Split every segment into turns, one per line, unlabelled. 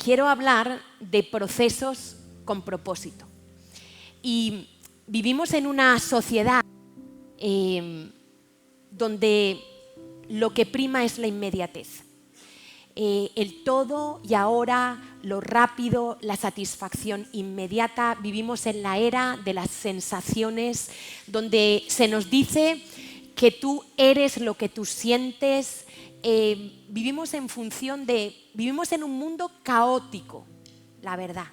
quiero hablar de procesos con propósito. Y vivimos en una sociedad donde lo que prima es la inmediatez. El todo y ahora, lo rápido, la satisfacción inmediata. Vivimos en la era de las sensaciones, donde se nos dice que tú eres lo que tú sientes. Vivimos en un mundo caótico, la verdad.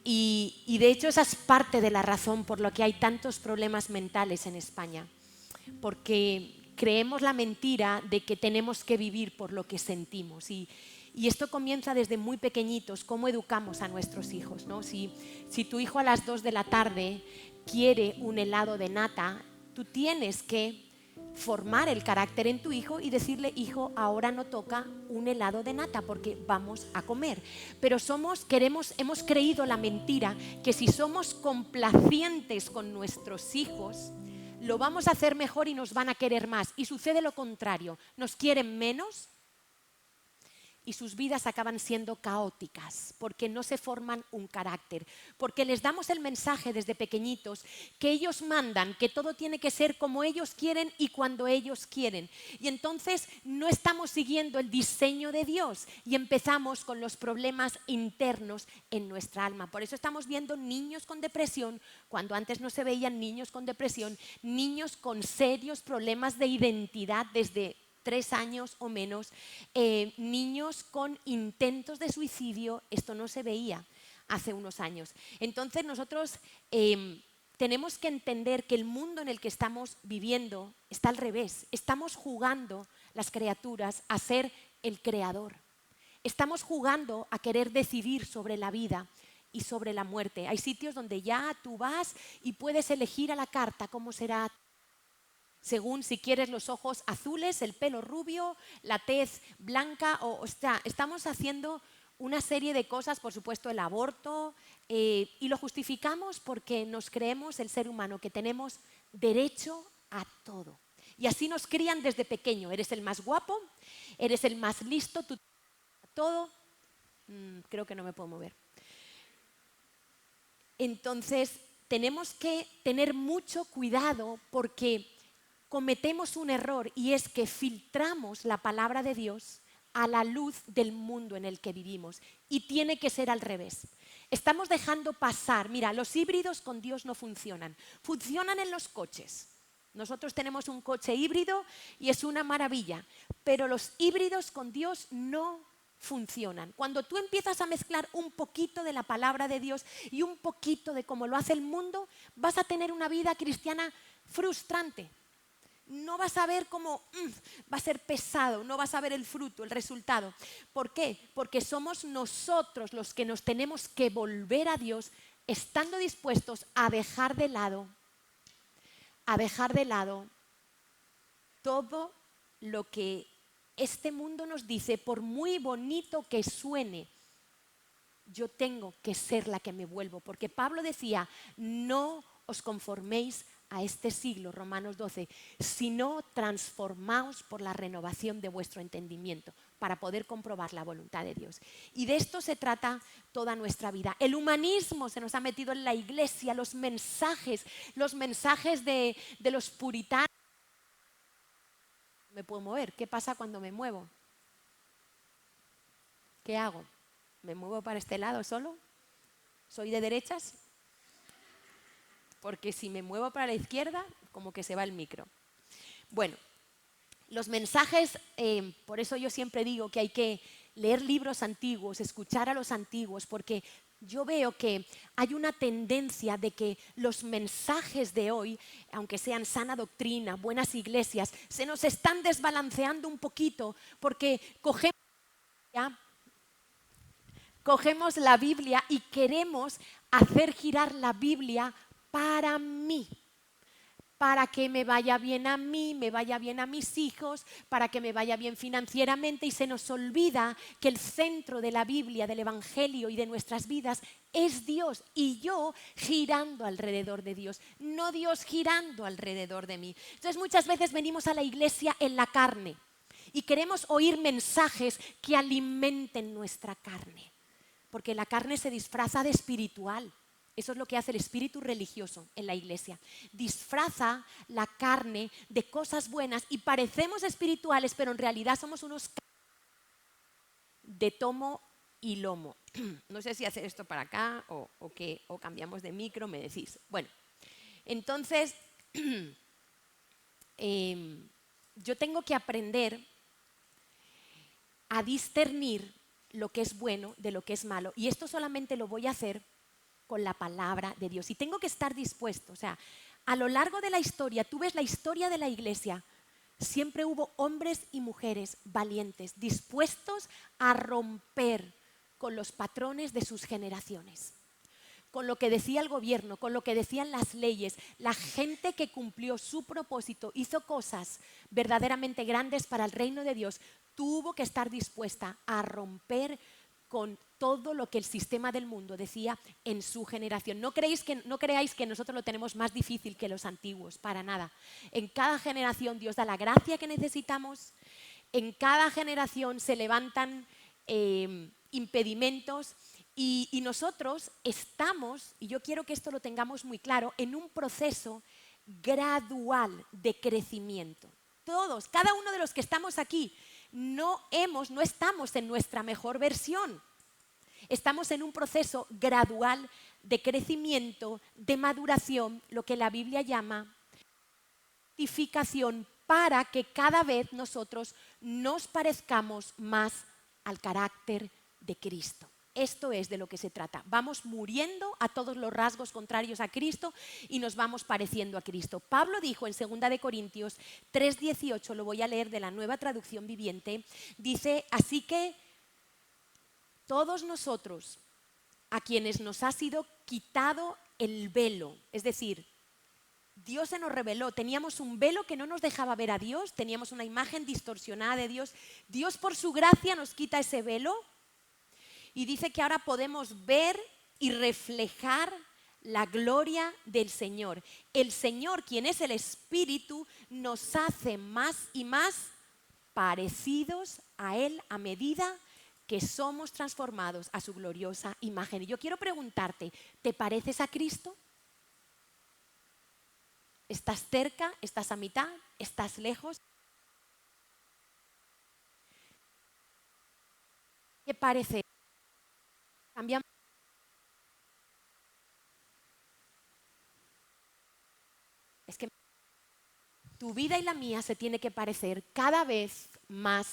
Y de hecho esa es parte de la razón por la que hay tantos problemas mentales en España. Porque creemos la mentira de que tenemos que vivir por lo que sentimos. Y esto comienza desde muy pequeñitos, cómo educamos a nuestros hijos, ¿no? Si tu hijo a las 2 de la tarde quiere un helado de nata, tú tienes que formar el carácter en tu hijo y decirle: hijo, ahora no toca un helado de nata porque vamos a comer. Pero hemos creído la mentira que si somos complacientes con nuestros hijos, lo vamos a hacer mejor y nos van a querer más. Y sucede lo contrario, nos quieren menos y sus vidas acaban siendo caóticas porque no se forman un carácter, porque les damos el mensaje desde pequeñitos que ellos mandan, que todo tiene que ser como ellos quieren y cuando ellos quieren. Y entonces no estamos siguiendo el diseño de Dios y empezamos con los problemas internos en nuestra alma. Por eso estamos viendo niños con depresión, cuando antes no se veían niños con depresión, niños con serios problemas de identidad desde 3 años o menos, niños con intentos de suicidio. Esto no se veía hace unos años. Entonces nosotros tenemos que entender que el mundo en el que estamos viviendo está al revés. Estamos jugando las criaturas a ser el creador. Estamos jugando a querer decidir sobre la vida y sobre la muerte. Hay sitios donde ya tú vas y puedes elegir a la carta cómo será, según si quieres los ojos azules, el pelo rubio, la tez blanca. Estamos haciendo una serie de cosas, por supuesto el aborto, y lo justificamos porque nos creemos, el ser humano, que tenemos derecho a todo. Y así nos crían desde pequeño: eres el más guapo, eres el más listo, tú todo. Creo que no me puedo mover. Entonces tenemos que tener mucho cuidado porque cometemos un error, y es que filtramos la palabra de Dios a la luz del mundo en el que vivimos. Y tiene que ser al revés. Estamos dejando pasar. Mira, los híbridos con Dios no funcionan. Funcionan en los coches. Nosotros tenemos un coche híbrido y es una maravilla. Pero los híbridos con Dios no funcionan. Cuando tú empiezas a mezclar un poquito de la palabra de Dios y un poquito de cómo lo hace el mundo, vas a tener una vida cristiana frustrante. No vas a ver cómo va a ser pesado, no vas a ver el fruto, el resultado. ¿Por qué? Porque somos nosotros los que nos tenemos que volver a Dios, estando dispuestos a dejar de lado todo lo que este mundo nos dice. Por muy bonito que suene, yo tengo que ser la que me vuelvo. Porque Pablo decía: no os conforméis a este siglo, Romanos 12, sino transformaos por la renovación de vuestro entendimiento, para poder comprobar la voluntad de Dios. Y de esto se trata toda nuestra vida. El humanismo se nos ha metido en la iglesia, los mensajes de los puritanos. ¿Me puedo mover? ¿Qué pasa cuando me muevo? ¿Qué hago? ¿Me muevo para este lado solo? ¿Soy de derechas? Porque si me muevo para la izquierda, como que se va el micro. Bueno, los mensajes, por eso yo siempre digo que hay que leer libros antiguos, escuchar a los antiguos, porque yo veo que hay una tendencia de que los mensajes de hoy, aunque sean sana doctrina, buenas iglesias, se nos están desbalanceando un poquito, porque cogemos la Biblia y queremos hacer girar la Biblia para mí, para que me vaya bien a mí, me vaya bien a mis hijos, para que me vaya bien financieramente, y se nos olvida que el centro de la Biblia, del Evangelio y de nuestras vidas es Dios, y yo girando alrededor de Dios, no Dios girando alrededor de mí. Entonces muchas veces venimos a la iglesia en la carne y queremos oír mensajes que alimenten nuestra carne. porque la carne se disfraza de espiritual. Eso es lo que hace el espíritu religioso en la iglesia. Disfraza la carne de cosas buenas y parecemos espirituales, pero en realidad somos unos de tomo y lomo. No sé si hacer esto para acá o cambiamos de micro, me decís. Bueno, entonces yo tengo que aprender a discernir lo que es bueno de lo que es malo. Y esto solamente lo voy a hacer con la palabra de Dios. Y tengo que estar dispuesto. O sea, a lo largo de la historia, tú ves la historia de la iglesia, siempre hubo hombres y mujeres valientes, dispuestos a romper con los patrones de sus generaciones, con lo que decía el gobierno, con lo que decían las leyes. La gente que cumplió su propósito, hizo cosas verdaderamente grandes para el reino de Dios, tuvo que estar dispuesta a romper con todo lo que el sistema del mundo decía en su generación. No creáis que nosotros lo tenemos más difícil que los antiguos, para nada. En cada generación Dios da la gracia que necesitamos, en cada generación se levantan impedimentos y nosotros estamos, y yo quiero que esto lo tengamos muy claro, en un proceso gradual de crecimiento. Todos, cada uno de los que estamos aquí, no estamos en nuestra mejor versión. Estamos en un proceso gradual de crecimiento, de maduración, lo que la Biblia llama santificación, para que cada vez nosotros nos parezcamos más al carácter de Cristo. Esto es de lo que se trata. Vamos muriendo a todos los rasgos contrarios a Cristo y nos vamos pareciendo a Cristo. Pablo dijo en 2 de Corintios 3:18, lo voy a leer de la Nueva Traducción Viviente, dice: así que todos nosotros, a quienes nos ha sido quitado el velo, es decir, Dios se nos reveló, teníamos un velo que no nos dejaba ver a Dios, teníamos una imagen distorsionada de Dios. Dios por su gracia nos quita ese velo y dice que ahora podemos ver y reflejar la gloria del Señor. El Señor, quien es el Espíritu, nos hace más y más parecidos a Él a medida que somos transformados a su gloriosa imagen. Y yo quiero preguntarte, ¿te pareces a Cristo? ¿Estás cerca? ¿Estás a mitad? ¿Estás lejos? ¿Qué parece? Cambiamos. Es que tu vida y la mía se tiene que parecer cada vez más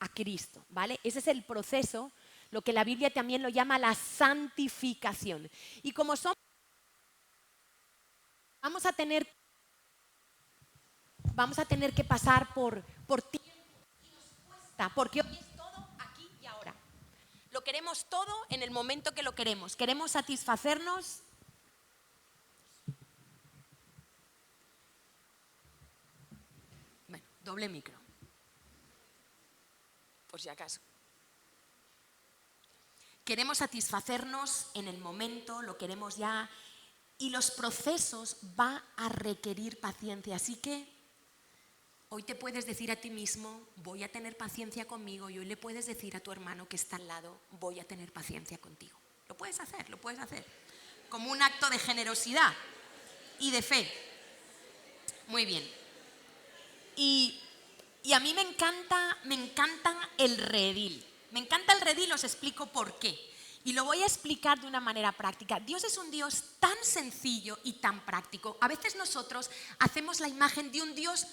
a Cristo, ¿vale? Ese es el proceso, lo que la Biblia también lo llama la santificación. Y como somos, vamos a tener que pasar por tiempo y nos cuesta, porque hoy es todo aquí y ahora. Lo queremos todo en el momento que lo queremos. Queremos satisfacernos. Bueno, doble micro, por si acaso. Queremos satisfacernos en el momento, lo queremos ya, y los procesos van a requerir paciencia. Así que hoy te puedes decir a ti mismo, voy a tener paciencia conmigo, y hoy le puedes decir a tu hermano que está al lado, voy a tener paciencia contigo. Lo puedes hacer, como un acto de generosidad y de fe. Muy bien. Y a mí me encanta el redil. Me encanta el redil, os explico por qué. Y lo voy a explicar de una manera práctica. Dios es un Dios tan sencillo y tan práctico. A veces nosotros hacemos la imagen de un Dios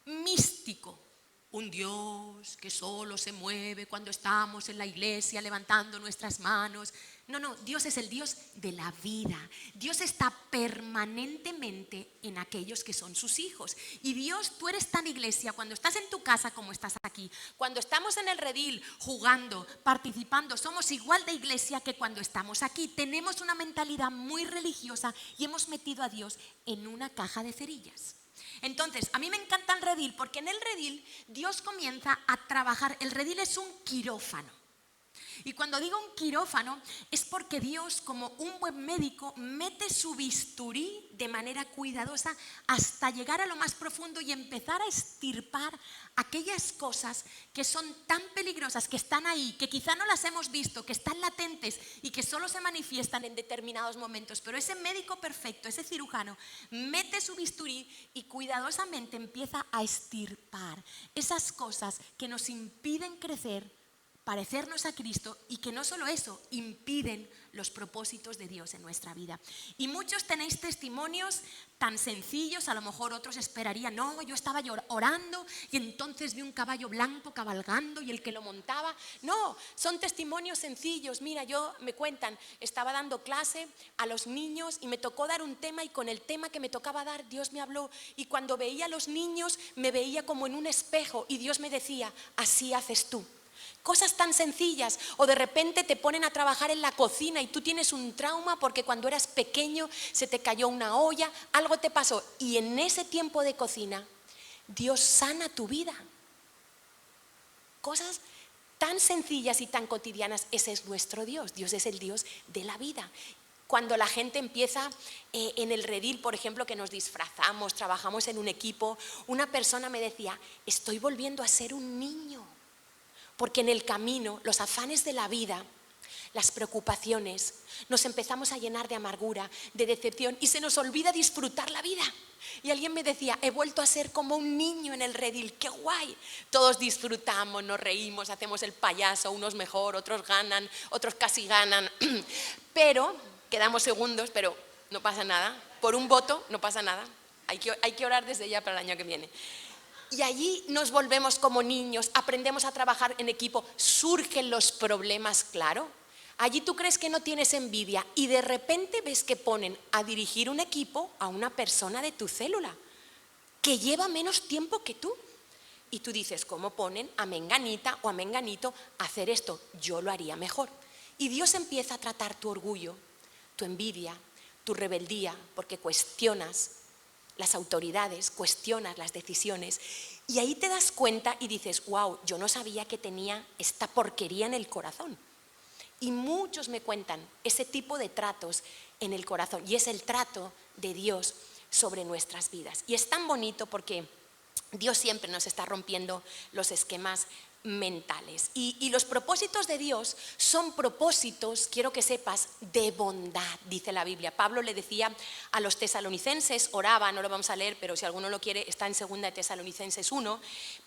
místico, un Dios que solo se mueve cuando estamos en la iglesia levantando nuestras manos. No, Dios es el Dios de la vida. Dios está permanentemente en aquellos que son sus hijos. Y Dios, tú eres tan iglesia cuando estás en tu casa como estás aquí. Cuando estamos en el redil, jugando, participando, somos igual de iglesia que cuando estamos aquí. Tenemos una mentalidad muy religiosa y hemos metido a Dios en una caja de cerillas. Entonces, a mí me encanta el redil porque en el redil Dios comienza a trabajar. El redil es un quirófano. Y cuando digo un quirófano es porque Dios, como un buen médico, mete su bisturí de manera cuidadosa hasta llegar a lo más profundo y empezar a extirpar aquellas cosas que son tan peligrosas, que están ahí, que quizá no las hemos visto, que están latentes y que solo se manifiestan en determinados momentos. Pero ese médico perfecto, ese cirujano, mete su bisturí y cuidadosamente empieza a extirpar esas cosas que nos impiden crecer, parecernos a Cristo, y que no solo eso, impiden los propósitos de Dios en nuestra vida. Y muchos tenéis testimonios tan sencillos, a lo mejor otros esperarían, no, yo estaba orando y entonces vi un caballo blanco cabalgando y el que lo montaba. No, son testimonios sencillos. Mira, me cuentan, estaba dando clase a los niños y me tocó dar un tema, y con el tema que me tocaba dar, Dios me habló, y cuando veía a los niños me veía como en un espejo y Dios me decía, así haces tú. Cosas tan sencillas. O de repente te ponen a trabajar en la cocina y tú tienes un trauma porque cuando eras pequeño se te cayó una olla, algo te pasó, y en ese tiempo de cocina Dios sana tu vida. Cosas tan sencillas y tan cotidianas. Ese es nuestro Dios. Dios es el Dios de la vida. Cuando la gente empieza en el redil, por ejemplo, que nos disfrazamos, trabajamos en un equipo, una persona me decía, estoy volviendo a ser un niño. Porque en el camino, los afanes de la vida, las preocupaciones, nos empezamos a llenar de amargura, de decepción, y se nos olvida disfrutar la vida. Y alguien me decía, he vuelto a ser como un niño en el redil, ¡qué guay! Todos disfrutamos, nos reímos, hacemos el payaso, unos mejor, otros ganan, otros casi ganan, pero quedamos segundos, pero no pasa nada, por un voto no pasa nada, hay que orar desde ya para el año que viene. Y allí nos volvemos como niños, aprendemos a trabajar en equipo, surgen los problemas, claro. Allí tú crees que no tienes envidia y de repente ves que ponen a dirigir un equipo a una persona de tu célula que lleva menos tiempo que tú. Y tú dices, ¿cómo ponen a menganita o a menganito a hacer esto? Yo lo haría mejor. Y Dios empieza a tratar tu orgullo, tu envidia, tu rebeldía, porque cuestionas las autoridades, cuestionas las decisiones, y ahí te das cuenta y dices, wow, yo no sabía que tenía esta porquería en el corazón. Y muchos me cuentan ese tipo de tratos en el corazón, y es el trato de Dios sobre nuestras vidas. Y es tan bonito porque Dios siempre nos está rompiendo los esquemas mentales. Y los propósitos de Dios son propósitos, quiero que sepas, de bondad, dice la Biblia. Pablo le decía a los tesalonicenses, oraba, no lo vamos a leer, pero si alguno lo quiere, está en 2 de Tesalonicenses 1.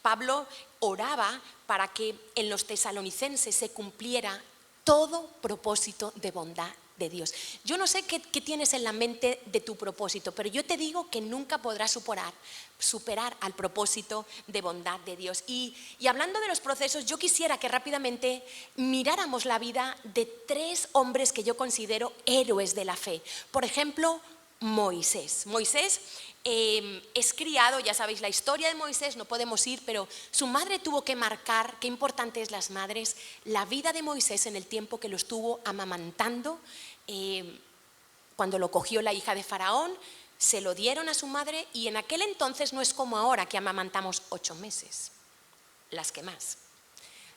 Pablo oraba para que en los tesalonicenses se cumpliera todo propósito de bondad de Dios. Yo no sé qué tienes en la mente de tu propósito, pero yo te digo que nunca podrás superar al propósito de bondad de Dios. Y hablando de los procesos, yo quisiera que rápidamente miráramos la vida de 3 hombres que yo considero héroes de la fe. Por ejemplo, Moisés. Moisés es criado, ya sabéis la historia de Moisés, no podemos ir, pero su madre tuvo que marcar, qué importante es las madres, la vida de Moisés en el tiempo que lo estuvo amamantando. Cuando lo cogió la hija de Faraón, se lo dieron a su madre, y en aquel entonces no es como ahora que amamantamos 8 meses, las que más.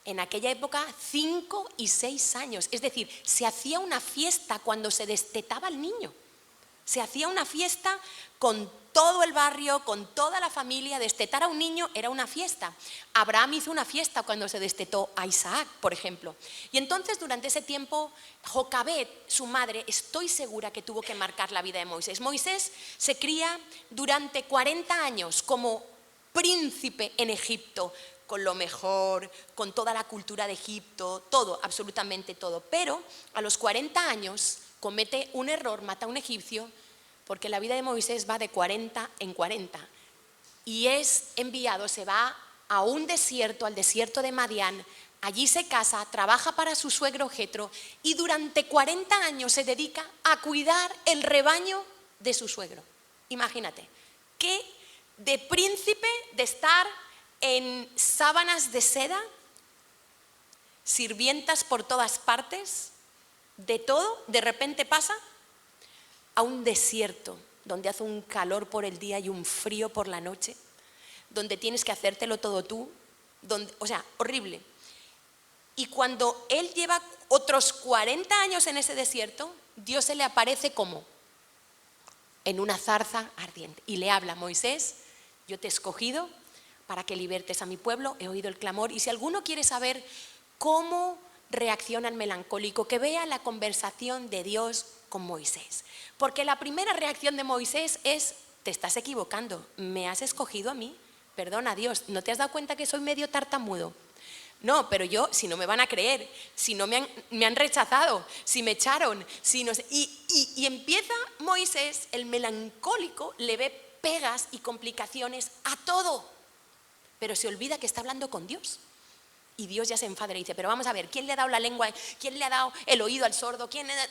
En aquella época 5 y 6 años, es decir, se hacía una fiesta cuando se destetaba el niño. Se hacía una fiesta con todo el barrio, con toda la familia. Destetar a un niño era una fiesta. Abraham hizo una fiesta cuando se destetó a Isaac, por ejemplo. Y entonces durante ese tiempo, Jocabed, su madre, estoy segura que tuvo que marcar la vida de Moisés. Moisés se cría durante 40 años como príncipe en Egipto, con lo mejor, con toda la cultura de Egipto, todo, absolutamente todo. Pero a los 40 años comete un error, mata a un egipcio, porque la vida de Moisés va de 40 en 40. Y es enviado, se va a un desierto, al desierto de Madián. Allí se casa, trabaja para su suegro Jetro, y durante 40 años se dedica a cuidar el rebaño de su suegro. Imagínate, que de príncipe, de estar en sábanas de seda, sirvientas por todas partes, de todo, de repente pasa a un desierto donde hace un calor por el día y un frío por la noche, donde tienes que hacértelo todo tú, o sea, horrible. Y cuando él lleva otros 40 años en ese desierto, Dios se le aparece como en una zarza ardiente y le habla: Moisés, yo te he escogido para que libertes a mi pueblo, he oído el clamor. Y si alguno quiere saber cómo reacciona el melancólico, que vea la conversación de Dios con Moisés. Porque la primera reacción de Moisés es: te estás equivocando, me has escogido a mí, perdona Dios, ¿no te has dado cuenta que soy medio tartamudo? No, pero yo, si no me van a creer, si no me han rechazado, si me echaron, si no sé. Y empieza Moisés, el melancólico, le ve pegas y complicaciones a todo, pero se olvida que está hablando con Dios. Y Dios ya se enfada y le dice: pero vamos a ver, ¿quién le ha dado la lengua? ¿Quién le ha dado el oído al sordo?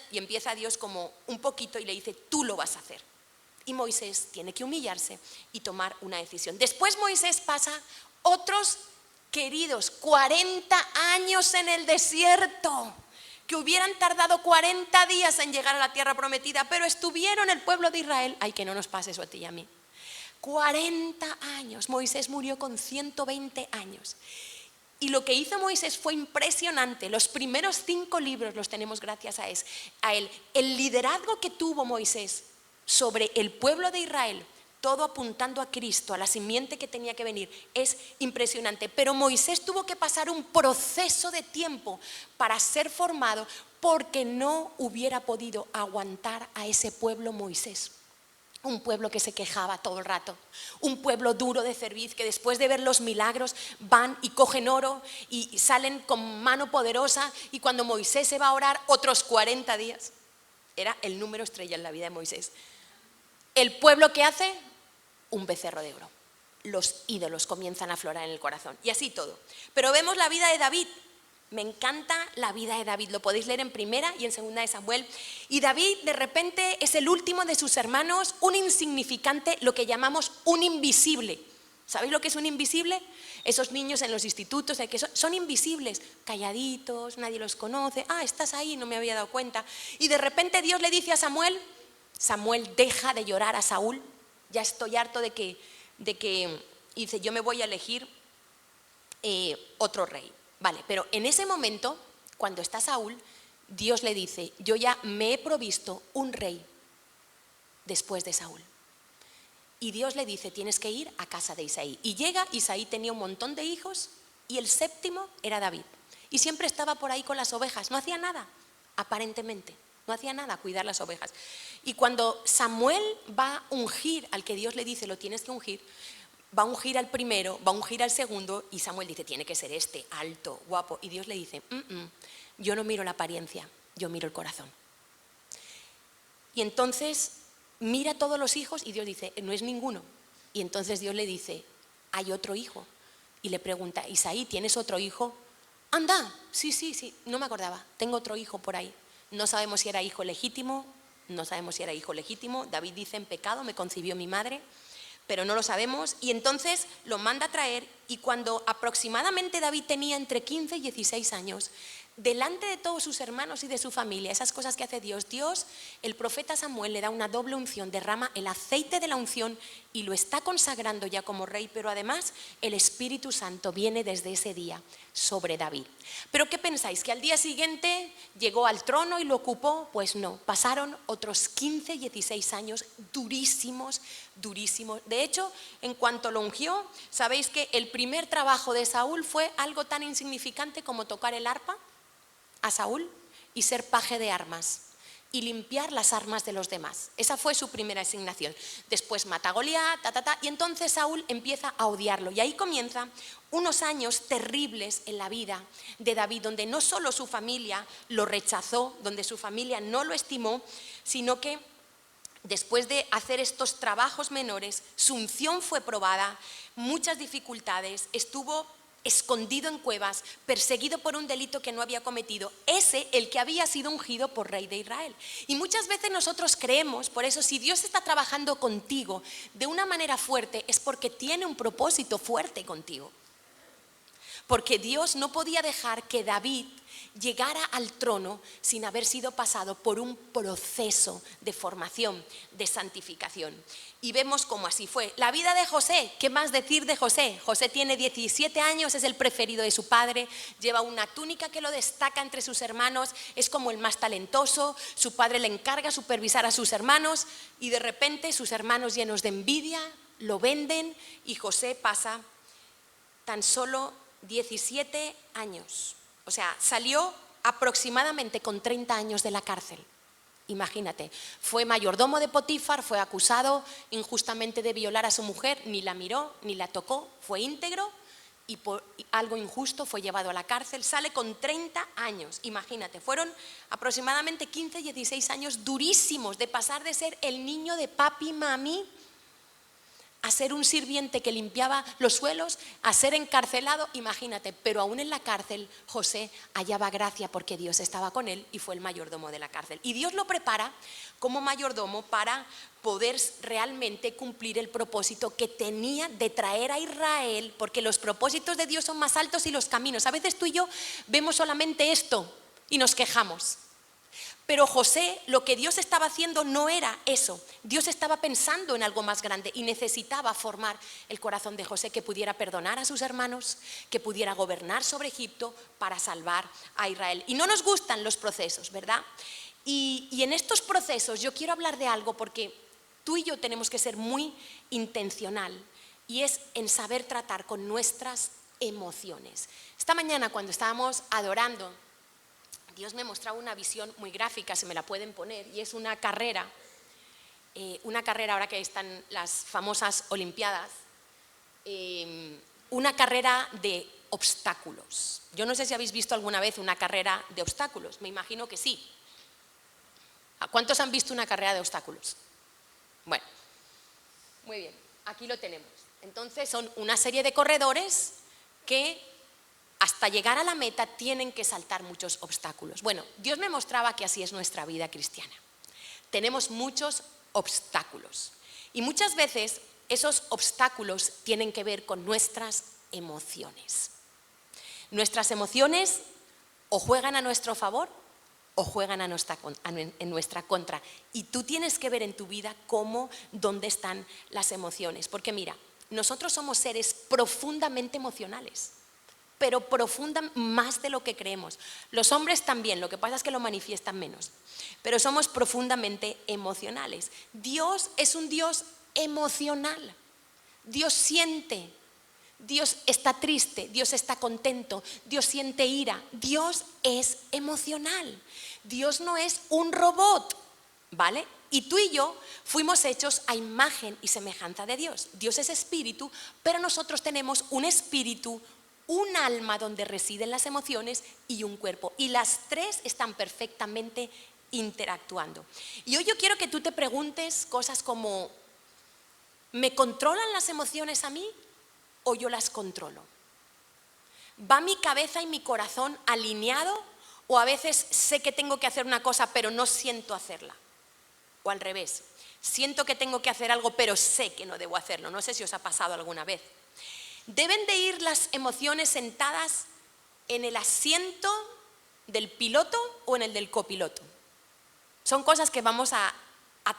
Y empieza Dios como un poquito y le dice: tú lo vas a hacer. Y Moisés tiene que humillarse y tomar una decisión. Después Moisés pasa otros queridos 40 años en el desierto, que hubieran tardado 40 días en llegar a la tierra prometida, pero estuvieron el pueblo de Israel. Ay, que no nos pase eso a ti y a mí. 40 años, Moisés murió con 120 años. Y lo que hizo Moisés fue impresionante. Los primeros 5 libros los tenemos gracias a él. El liderazgo que tuvo Moisés sobre el pueblo de Israel, todo apuntando a Cristo, a la simiente que tenía que venir, es impresionante. Pero Moisés tuvo que pasar un proceso de tiempo para ser formado, porque no hubiera podido aguantar a ese pueblo Moisés. Un pueblo que se quejaba todo el rato, un pueblo duro de cerviz, que después de ver los milagros van y cogen oro y salen con mano poderosa, y cuando Moisés se va a orar otros 40 días, era el número estrella en la vida de Moisés. El pueblo que hace un becerro de oro, los ídolos comienzan a aflorar en el corazón, y así todo. Pero vemos la vida de David. Me encanta la vida de David, lo podéis leer en Primera y en Segunda de Samuel. Y David de repente es el último de sus hermanos, un insignificante, lo que llamamos un invisible. ¿Sabéis lo que es un invisible? Esos niños en los institutos que son invisibles, calladitos, nadie los conoce. Ah, estás ahí, no me había dado cuenta. Y de repente Dios le dice a Samuel: Samuel, deja de llorar a Saúl, ya estoy harto de que y dice: yo me voy a elegir otro rey. Vale, pero en ese momento, cuando está Saúl, Dios le dice: yo ya me he provisto un rey después de Saúl. Y Dios le dice: tienes que ir a casa de Isaí. Y llega, Isaí tenía un montón de hijos y el 7º era David. Y siempre estaba por ahí con las ovejas, no hacía nada, aparentemente, no hacía nada, cuidar las ovejas. Y cuando Samuel va a ungir al que Dios le dice: lo tienes que ungir, va a ungir al primero, va a ungir al segundo, y Samuel dice: tiene que ser este, alto, guapo. Y Dios le dice: yo no miro la apariencia, yo miro el corazón. Y entonces mira a todos los hijos y Dios dice: no es ninguno. Y entonces Dios le dice: hay otro hijo. Y le pregunta: Isaí, ¿tienes otro hijo? Anda, sí, no me acordaba, tengo otro hijo por ahí. No sabemos si era hijo legítimo, David dice: en pecado me concibió mi madre, pero no lo sabemos. Y entonces lo manda a traer, y cuando aproximadamente David tenía entre 15 y 16 años, delante de todos sus hermanos y de su familia, esas cosas que hace Dios, el profeta Samuel le da una doble unción, derrama el aceite de la unción y lo está consagrando ya como rey, pero además el Espíritu Santo viene desde ese día sobre David. ¿Pero qué pensáis? ¿Que al día siguiente llegó al trono y lo ocupó? Pues no, pasaron otros 15, 16 años durísimos. De hecho, en cuanto lo ungió, ¿sabéis que el primer trabajo de Saúl fue algo tan insignificante como tocar el arpa a Saúl y ser paje de armas y limpiar las armas de los demás? Esa fue su primera asignación. Después mata a Goliat, y entonces Saúl empieza a odiarlo, y ahí comienzan unos años terribles en la vida de David, donde no solo su familia lo rechazó, donde su familia no lo estimó, sino que después de hacer estos trabajos menores, su unción fue probada, muchas dificultades, estuvo escondido en cuevas, perseguido por un delito que no había cometido, el que había sido ungido por rey de Israel. Y muchas veces nosotros creemos, por eso, si Dios está trabajando contigo de una manera fuerte, es porque tiene un propósito fuerte contigo. porque Dios no podía dejar que David llegara al trono sin haber sido pasado por un proceso de formación, de santificación. Y vemos cómo así fue. La vida de José, ¿qué más decir de José? José tiene 17 años, es el preferido de su padre, lleva una túnica que lo destaca entre sus hermanos, es como el más talentoso, su padre le encarga supervisar a sus hermanos y de repente sus hermanos, llenos de envidia, lo venden y José pasa tan solo 17 años. O sea, salió aproximadamente con 30 años de la cárcel. Imagínate, fue mayordomo de Potifar, fue acusado injustamente de violar a su mujer, ni la miró, ni la tocó, fue íntegro y por algo injusto fue llevado a la cárcel, sale con 30 años. Imagínate, fueron aproximadamente 15, 16 años durísimos de pasar de ser el niño de papi, mami, a ser un sirviente que limpiaba los suelos, a ser encarcelado, imagínate, pero aún en la cárcel José hallaba gracia porque Dios estaba con él y fue el mayordomo de la cárcel. Y Dios lo prepara como mayordomo para poder realmente cumplir el propósito que tenía de traer a Israel, porque los propósitos de Dios son más altos y los caminos. A veces tú y yo vemos solamente esto y nos quejamos. Pero José, lo que Dios estaba haciendo no era eso. Dios estaba pensando en algo más grande y necesitaba formar el corazón de José, que pudiera perdonar a sus hermanos, que pudiera gobernar sobre Egipto para salvar a Israel. Y no nos gustan los procesos, ¿verdad? Y en estos procesos yo quiero hablar de algo porque tú y yo tenemos que ser muy intencional y es en saber tratar con nuestras emociones. Esta mañana cuando estábamos adorando, Dios me mostraba una visión muy gráfica, se me la pueden poner, y es una carrera ahora que están las famosas Olimpiadas, una carrera de obstáculos. Yo no sé si habéis visto alguna vez una carrera de obstáculos, me imagino que sí. ¿A cuántos han visto una carrera de obstáculos? Bueno, muy bien, aquí lo tenemos. Entonces son una serie de corredores que hasta llegar a la meta tienen que saltar muchos obstáculos. Bueno, Dios me mostraba que así es nuestra vida cristiana. Tenemos muchos obstáculos y muchas veces esos obstáculos tienen que ver con nuestras emociones. Nuestras emociones o juegan a nuestro favor o juegan en nuestra contra. Y tú tienes que ver en tu vida dónde están las emociones. Porque mira, nosotros somos seres profundamente emocionales, pero más de lo que creemos. Los hombres también, lo que pasa es que lo manifiestan menos, pero somos profundamente emocionales. Dios es un Dios emocional. Dios siente, Dios está triste, Dios está contento, Dios siente ira. Dios es emocional. Dios no es un robot, ¿vale? Y tú y yo fuimos hechos a imagen y semejanza de Dios. Dios es espíritu, pero nosotros tenemos un espíritu, un alma donde residen las emociones y un cuerpo. Y las tres están perfectamente interactuando. Y hoy yo quiero que tú te preguntes cosas como: ¿me controlan las emociones a mí o yo las controlo? ¿Va mi cabeza y mi corazón alineado o a veces sé que tengo que hacer una cosa pero no siento hacerla? O al revés, siento que tengo que hacer algo pero sé que no debo hacerlo. No sé si os ha pasado alguna vez. ¿Deben de ir las emociones sentadas en el asiento del piloto o en el del copiloto? Son cosas que vamos a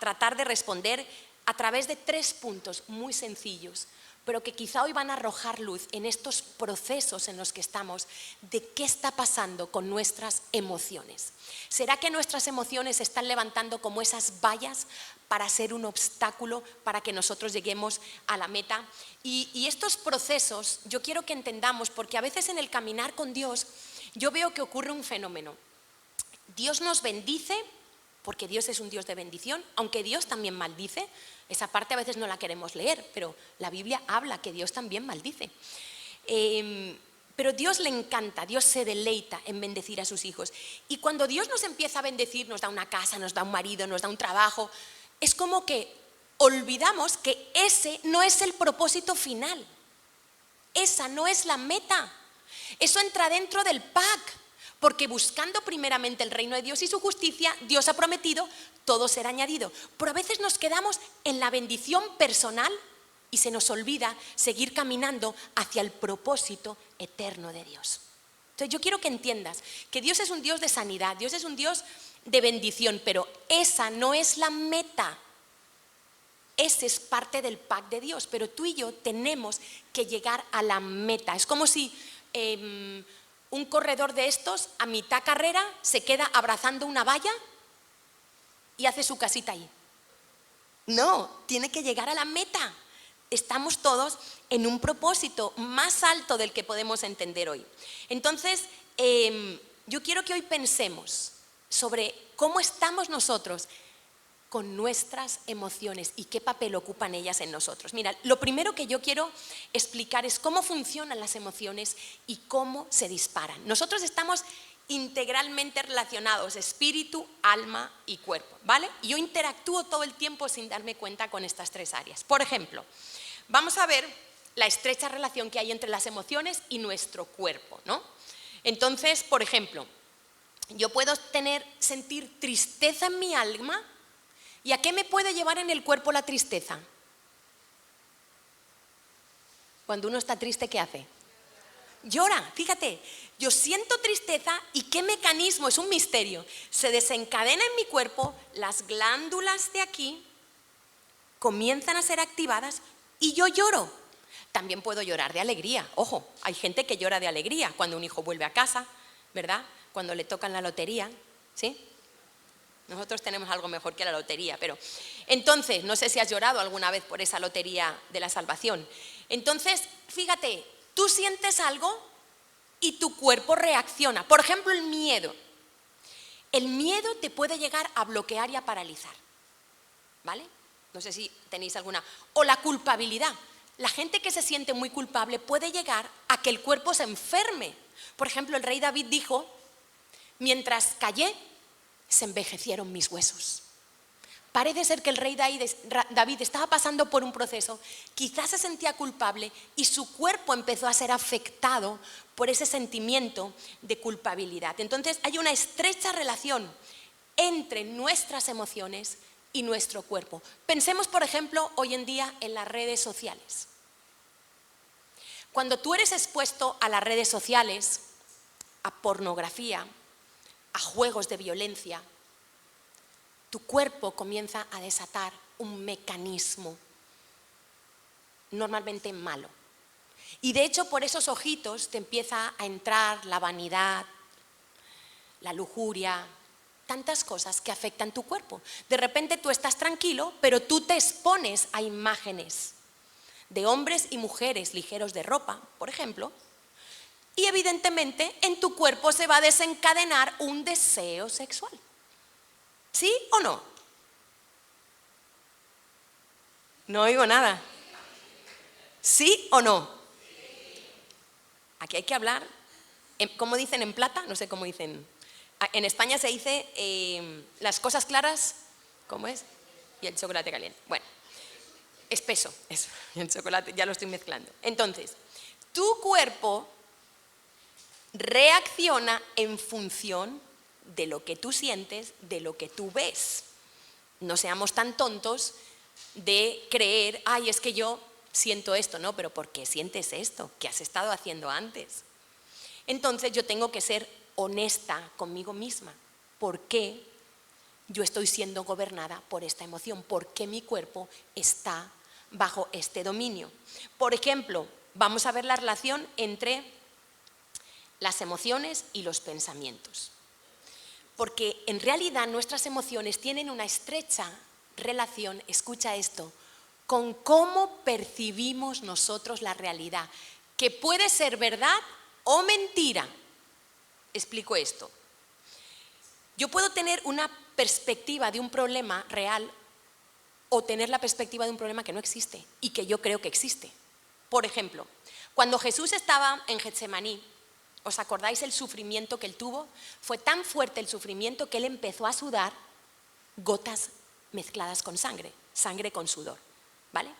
tratar de responder a través de 3 puntos muy sencillos, pero que quizá hoy van a arrojar luz en estos procesos en los que estamos de qué está pasando con nuestras emociones. ¿Será que nuestras emociones se están levantando como esas vallas para ser un obstáculo para que nosotros lleguemos a la meta? Y estos procesos yo quiero que entendamos, porque a veces en el caminar con Dios yo veo que ocurre un fenómeno. Dios nos bendice porque Dios es un Dios de bendición, aunque Dios también maldice. Esa parte a veces no la queremos leer, pero la Biblia habla que Dios también maldice. Pero Dios le encanta, Dios se deleita en bendecir a sus hijos. Y cuando Dios nos empieza a bendecir, nos da una casa, nos da un marido, nos da un trabajo, es como que olvidamos que ese no es el propósito final. Esa no es la meta. Eso entra dentro del pack. Porque buscando primeramente el reino de Dios y su justicia, Dios ha prometido, todo será añadido. Pero a veces nos quedamos en la bendición personal y se nos olvida seguir caminando hacia el propósito eterno de Dios. Entonces yo quiero que entiendas que Dios es un Dios de sanidad, Dios es un Dios de bendición, pero esa no es la meta. Ese es parte del pack de Dios, pero tú y yo tenemos que llegar a la meta. Es como si un corredor de estos a mitad carrera se queda abrazando una valla y hace su casita ahí. No, tiene que llegar a la meta. Estamos todos en un propósito más alto del que podemos entender hoy. Entonces, yo quiero que hoy pensemos sobre cómo estamos nosotros con nuestras emociones y qué papel ocupan ellas en nosotros. Mira, lo primero que yo quiero explicar es cómo funcionan las emociones y cómo se disparan. Nosotros estamos integralmente relacionados, espíritu, alma y cuerpo, ¿vale? Yo interactúo todo el tiempo sin darme cuenta con estas tres áreas. Por ejemplo, vamos a ver la estrecha relación que hay entre las emociones y nuestro cuerpo, ¿no? Entonces, por ejemplo, yo puedo sentir tristeza en mi alma. ¿Y a qué me puede llevar en el cuerpo la tristeza? Cuando uno está triste, ¿qué hace? Llora, fíjate, yo siento tristeza y ¿qué mecanismo? Es un misterio. Se desencadena en mi cuerpo, las glándulas de aquí comienzan a ser activadas y yo lloro. También puedo llorar de alegría, ojo, hay gente que llora de alegría cuando un hijo vuelve a casa, ¿verdad? Cuando le tocan la lotería, ¿sí? Nosotros tenemos algo mejor que la lotería, pero entonces, no sé si has llorado alguna vez por esa lotería de la salvación. Entonces, fíjate, tú sientes algo y tu cuerpo reacciona. Por ejemplo, el miedo. El miedo te puede llegar a bloquear y a paralizar, ¿vale? No sé si tenéis alguna. O la culpabilidad. La gente que se siente muy culpable puede llegar a que el cuerpo se enferme. Por ejemplo, el rey David dijo, mientras callé, se envejecieron mis huesos. Parece ser que el rey David estaba pasando por un proceso, quizás se sentía culpable y su cuerpo empezó a ser afectado por ese sentimiento de culpabilidad. Entonces hay una estrecha relación entre nuestras emociones y nuestro cuerpo. Pensemos, por ejemplo, hoy en día en las redes sociales. Cuando tú eres expuesto a las redes sociales, a pornografía, a juegos de violencia, tu cuerpo comienza a desatar un mecanismo normalmente malo. Y de hecho por esos ojitos te empieza a entrar la vanidad, la lujuria, tantas cosas que afectan tu cuerpo. De repente tú estás tranquilo, pero tú te expones a imágenes de hombres y mujeres ligeros de ropa, por ejemplo, y evidentemente en tu cuerpo se va a desencadenar un deseo sexual. ¿Sí o no? No oigo nada. ¿Sí o no? Aquí hay que hablar, ¿cómo dicen en plata? No sé cómo dicen. En España se dice las cosas claras, ¿cómo es? Y el chocolate caliente. Bueno, espeso, eso, y el chocolate, ya lo estoy mezclando. Entonces, tu cuerpo reacciona en función de lo que tú sientes, de lo que tú ves. No seamos tan tontos de creer, ay, es que yo siento esto, ¿no? Pero ¿por qué sientes esto? ¿Qué has estado haciendo antes? Entonces yo tengo que ser honesta conmigo misma. ¿Por qué yo estoy siendo gobernada por esta emoción? ¿Por qué mi cuerpo está bajo este dominio? Por ejemplo, vamos a ver la relación entre las emociones y los pensamientos. Porque en realidad nuestras emociones tienen una estrecha relación, escucha esto, con cómo percibimos nosotros la realidad, que puede ser verdad o mentira. Explico esto. Yo puedo tener una perspectiva de un problema real o tener la perspectiva de un problema que no existe y que yo creo que existe. Por ejemplo, cuando Jesús estaba en Getsemaní, ¿os acordáis el sufrimiento que él tuvo? Fue tan fuerte el sufrimiento que él empezó a sudar gotas mezcladas con sangre, sangre con sudor, ¿vale?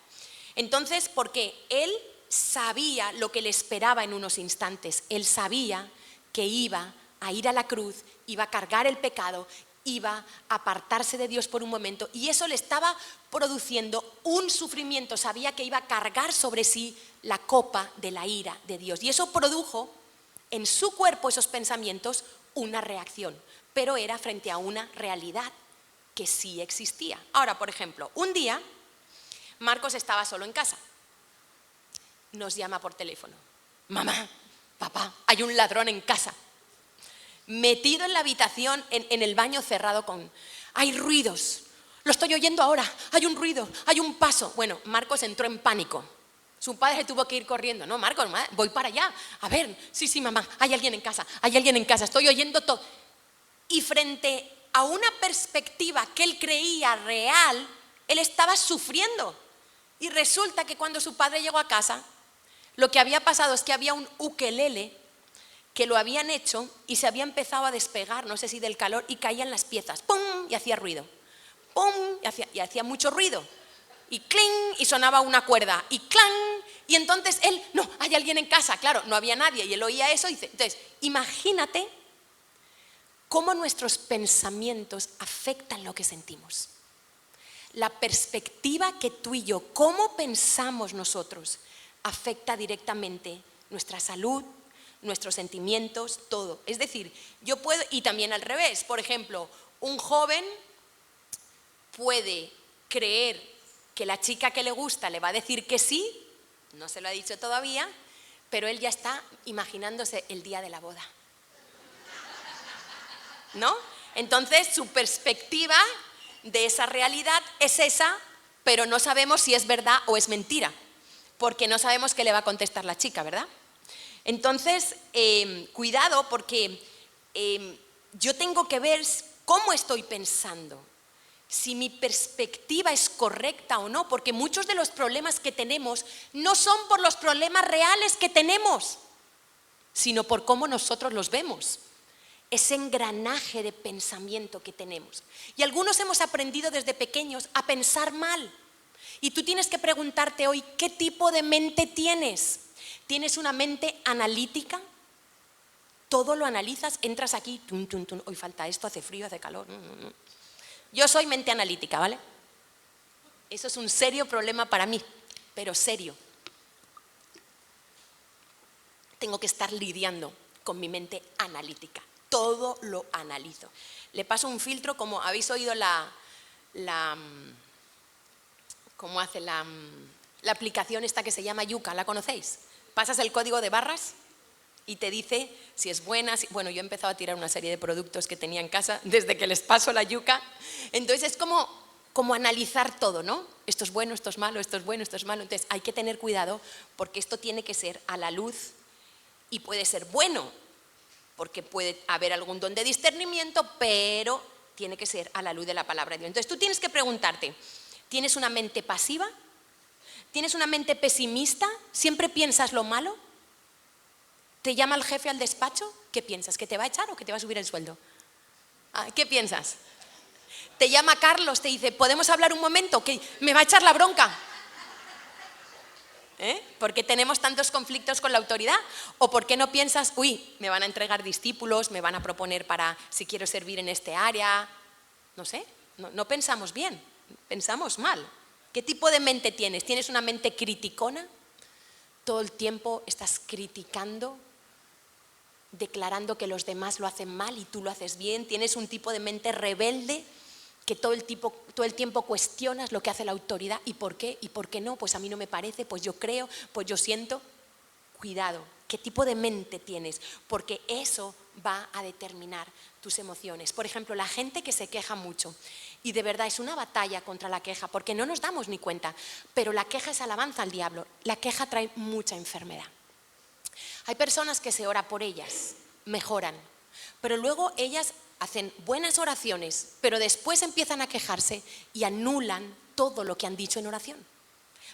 Entonces, porque él sabía lo que le esperaba en unos instantes, él sabía que iba a ir a la cruz, iba a cargar el pecado iba a apartarse de Dios por un momento y eso le estaba produciendo un sufrimiento, sabía que iba a cargar sobre sí la copa de la ira de Dios y eso produjo en su cuerpo, esos pensamientos, una reacción, pero era frente a una realidad que sí existía. Ahora, por ejemplo, un día Marcos estaba solo en casa, nos llama por teléfono: mamá, papá, hay un ladrón en casa. Metido en la habitación, en el baño cerrado hay ruidos, lo estoy oyendo ahora, hay un ruido, hay un paso. Bueno, Marcos entró en pánico. Su padre tuvo que ir corriendo. No, Marcos, voy para allá. A ver, sí, mamá, hay alguien en casa, estoy oyendo todo. Y frente a una perspectiva que él creía real, él estaba sufriendo. Y resulta que cuando su padre llegó a casa, lo que había pasado es que había un ukelele que lo habían hecho y se había empezado a despegar, no sé si del calor, y caían las piezas, ¡pum! Y hacía ruido, ¡pum! Y hacía mucho ruido, y ¡cling! Y sonaba una cuerda, y ¡clang! Y entonces él, no, hay alguien en casa, claro, no había nadie, y él oía eso y dice, entonces, imagínate cómo nuestros pensamientos afectan lo que sentimos. La perspectiva que tú y yo, cómo pensamos nosotros, afecta directamente nuestra salud, nuestros sentimientos, todo. Es decir, yo puedo, y también al revés, por ejemplo, un joven puede creer que la chica que le gusta le va a decir que sí, no se lo ha dicho todavía, pero él ya está imaginándose el día de la boda. ¿No? Entonces su perspectiva de esa realidad es esa, pero no sabemos si es verdad o es mentira, porque no sabemos qué le va a contestar la chica, ¿verdad? Entonces, cuidado, porque yo tengo que ver cómo estoy pensando, si mi perspectiva es correcta o no, porque muchos de los problemas que tenemos no son por los problemas reales que tenemos, sino por cómo nosotros los vemos. Ese engranaje de pensamiento que tenemos. Y algunos hemos aprendido desde pequeños a pensar mal. Y tú tienes que preguntarte hoy, ¿qué tipo de mente tienes? ¿Tienes una mente analítica? Todo lo analizas, entras aquí, tum, tum, tum, hoy falta esto, hace frío, hace calor. Yo soy mente analítica, ¿vale? Eso es un serio problema para mí, pero serio. Tengo que estar lidiando con mi mente analítica. Todo lo analizo. Le paso un filtro, como habéis oído ¿cómo hace la aplicación esta que se llama Yuka? ¿La conocéis? Pasas el código de barras y te dice si es buena. Bueno, yo he empezado a tirar una serie de productos que tenía en casa desde que les paso la Yuka. Entonces es como analizar todo, ¿no? Esto es bueno, esto es malo, esto es bueno, esto es malo. Entonces hay que tener cuidado porque esto tiene que ser a la luz y puede ser bueno, porque puede haber algún don de discernimiento, pero tiene que ser a la luz de la palabra de Dios. Entonces tú tienes que preguntarte, ¿tienes una mente pasiva? ¿Tienes una mente pesimista? ¿Siempre piensas lo malo? ¿Te llama el jefe al despacho? ¿Qué piensas? ¿Que te va a echar o que te va a subir el sueldo? ¿Qué piensas? Te llama Carlos, te dice, ¿podemos hablar un momento? Que me va a echar la bronca. ¿Por qué tenemos tantos conflictos con la autoridad? ¿O por qué no piensas, uy, me van a entregar discípulos, me van a proponer para si quiero servir en este área? No sé, no pensamos bien, pensamos mal. ¿Qué tipo de mente tienes? ¿Tienes una mente criticona? ¿Todo el tiempo estás criticando, declarando que los demás lo hacen mal y tú lo haces bien? ¿Tienes un tipo de mente rebelde? Que todo el tiempo cuestionas lo que hace la autoridad. ¿Y por qué? ¿Y por qué no? Pues a mí no me parece, pues yo creo, pues yo siento. Cuidado, ¿qué tipo de mente tienes? Porque eso va a determinar tus emociones. Por ejemplo, la gente que se queja mucho, y de verdad es una batalla contra la queja, porque no nos damos ni cuenta, pero la queja es alabanza al diablo. La queja trae mucha enfermedad. Hay personas que se ora por ellas, mejoran, pero luego ellas hacen buenas oraciones, pero después empiezan a quejarse y anulan todo lo que han dicho en oración.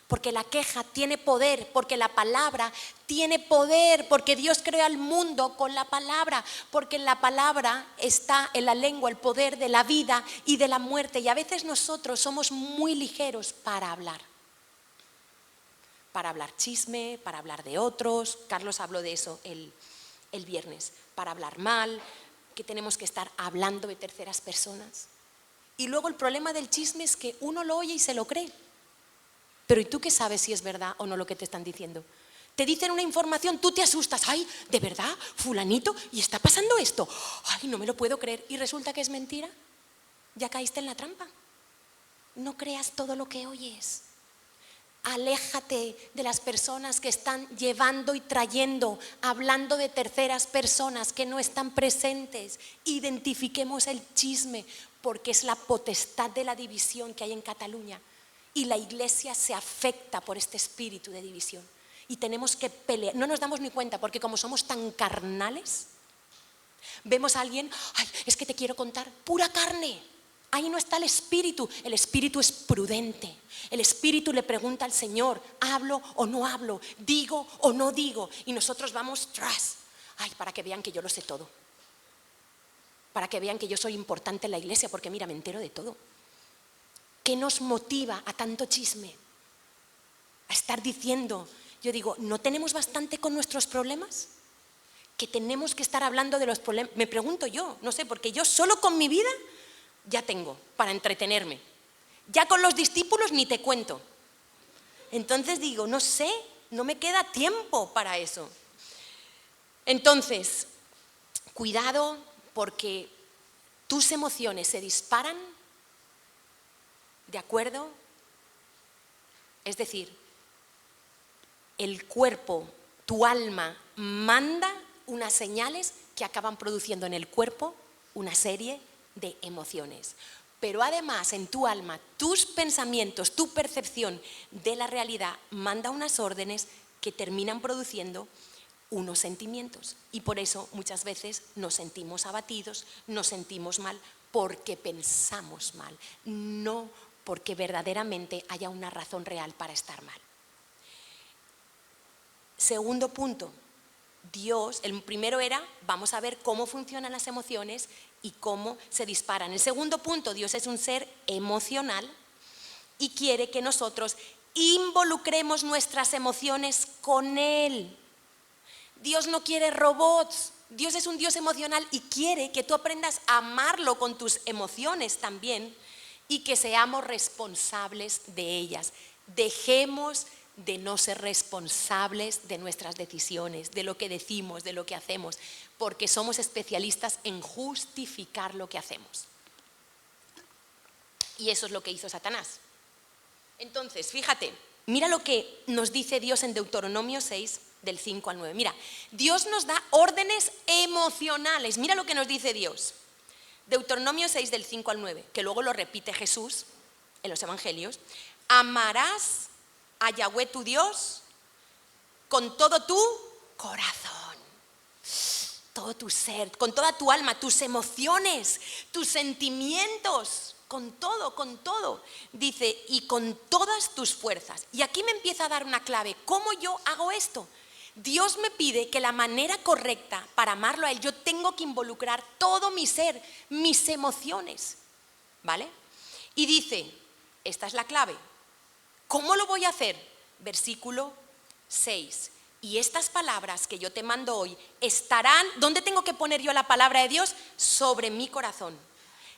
Porque la queja tiene poder, porque la palabra tiene poder, porque Dios creó al mundo con la palabra, porque en la palabra está en la lengua el poder de la vida y de la muerte. Y a veces nosotros somos muy ligeros para hablar chisme, para hablar de otros. Carlos habló de eso el viernes, para hablar mal, que tenemos que estar hablando de terceras personas. Y luego el problema del chisme es que uno lo oye y se lo cree. Pero ¿y tú qué sabes si es verdad o no lo que te están diciendo? Te dicen una información, tú te asustas. ¡Ay, de verdad, fulanito! ¿Y está pasando esto? ¡Ay, no me lo puedo creer! ¿Y resulta que es mentira? Ya caíste en la trampa. No creas todo lo que oyes. Aléjate de las personas que están llevando y trayendo, hablando de terceras personas que no están presentes. Identifiquemos el chisme, porque es la potestad de la división que hay en Cataluña. Y la iglesia se afecta por este espíritu de división. Y tenemos que pelear. No nos damos ni cuenta, porque como somos tan carnales, vemos a alguien, ¡ay, es que te quiero contar! ¡Pura carne! Ahí no está el espíritu es prudente. El espíritu le pregunta al Señor, ¿hablo o no hablo? ¿Digo o no digo? Y nosotros vamos tras, ay, para que vean que yo lo sé todo. Para que vean que yo soy importante en la iglesia, porque mira, me entero de todo. ¿Qué nos motiva a tanto chisme? A estar diciendo, yo digo, ¿no tenemos bastante con nuestros problemas? Que tenemos que estar hablando de los problemas. Me pregunto yo, no sé, porque yo solo con mi vida ya tengo para entretenerme. Ya con los discípulos ni te cuento. Entonces digo, no sé, no me queda tiempo para eso. Entonces, cuidado, porque tus emociones se disparan, ¿de acuerdo? Es decir, el cuerpo, tu alma manda unas señales que acaban produciendo en el cuerpo una serie de emociones. Pero además en tu alma, tus pensamientos, tu percepción de la realidad manda unas órdenes que terminan produciendo unos sentimientos. Y por eso muchas veces nos sentimos abatidos, nos sentimos mal, porque pensamos mal, no porque verdaderamente haya una razón real para estar mal. Segundo punto, Dios, el primero era, vamos a ver cómo funcionan las emociones y cómo se disparan. El segundo punto, Dios es un ser emocional y quiere que nosotros involucremos nuestras emociones con Él. Dios no quiere robots, Dios es un Dios emocional y quiere que tú aprendas a amarlo con tus emociones también y que seamos responsables de ellas. Dejemos de no ser responsables de nuestras decisiones, de lo que decimos, de lo que hacemos, porque somos especialistas en justificar lo que hacemos. Y eso es lo que hizo Satanás. Entonces, fíjate, mira lo que nos dice Dios en Deuteronomio 6, del 5 al 9. Mira, Dios nos da órdenes emocionales. Mira lo que nos dice Dios. Deuteronomio 6, del 5 al 9, que luego lo repite Jesús en los evangelios. Amarás a Yahweh tu Dios con todo tu corazón, todo tu ser, con toda tu alma, tus emociones, tus sentimientos, con todo, dice, y con todas tus fuerzas. Y aquí me empieza a dar una clave, ¿cómo yo hago esto? Dios me pide que la manera correcta para amarlo a Él, yo tengo que involucrar todo mi ser, mis emociones, ¿vale? Y dice, esta es la clave, ¿cómo lo voy a hacer? Versículo 6. Y estas palabras que yo te mando hoy estarán, ¿dónde tengo que poner yo la palabra de Dios? Sobre mi corazón.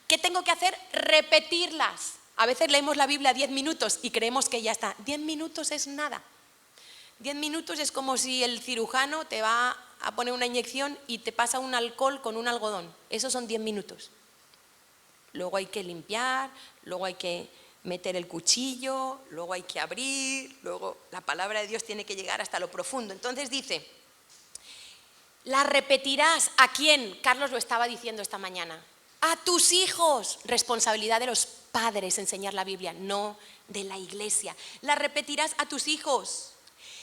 ¿Qué tengo que hacer? Repetirlas. A veces leemos la Biblia 10 minutos y creemos que ya está. 10 minutos es nada. 10 minutos es como si el cirujano te va a poner una inyección y te pasa un alcohol con un algodón. Esos son 10 minutos. Luego hay que limpiar, luego hay que meter el cuchillo, luego hay que abrir, luego la palabra de Dios tiene que llegar hasta lo profundo. Entonces dice, la repetirás. ¿A quién? Carlos lo estaba diciendo esta mañana. A tus hijos. Responsabilidad de los padres enseñar la Biblia, no de la iglesia. La repetirás a tus hijos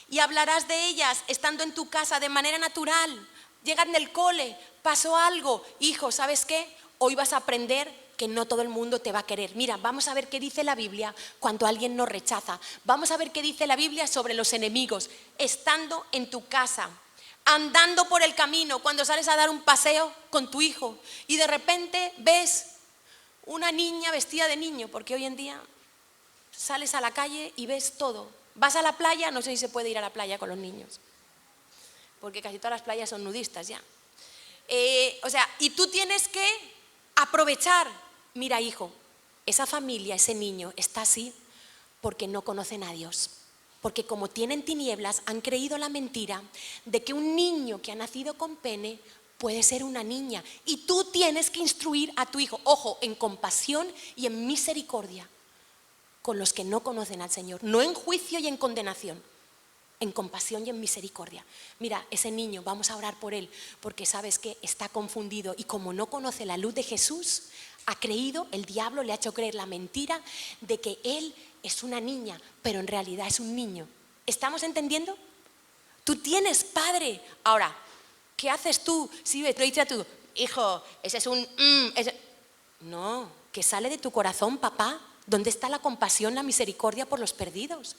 y hablarás de ellas estando en tu casa de manera natural. Llegan del cole, pasó algo. Hijo, ¿sabes qué? Hoy vas a aprender que no todo el mundo te va a querer. Mira, vamos a ver qué dice la Biblia cuando alguien nos rechaza. Vamos a ver qué dice la Biblia sobre los enemigos. Estando en tu casa, andando por el camino, cuando sales a dar un paseo con tu hijo y de repente ves una niña vestida de niño, porque hoy en día sales a la calle y ves todo. Vas a la playa, no sé si se puede ir a la playa con los niños, porque casi todas las playas son nudistas ya.
Y tú tienes que aprovechar. Mira, hijo, esa familia, ese niño está así porque no conocen a Dios. Porque como tienen tinieblas, han creído la mentira de que un niño que ha nacido con pene puede ser una niña. Y tú tienes que instruir a tu hijo, ojo, en compasión y en misericordia con los que no conocen al Señor. No en juicio y en condenación, en compasión y en misericordia. Mira, ese niño, vamos a orar por él, porque sabes que está confundido y como no conoce la luz de Jesús, ha creído, el diablo le ha hecho creer la mentira de que él es una niña, pero en realidad es un niño. ¿Estamos entendiendo? Tú tienes padre. Ahora, ¿qué haces tú si le dices a tu hijo, ese es un... No, que sale de tu corazón, papá. ¿Dónde está la compasión, la misericordia por los perdidos?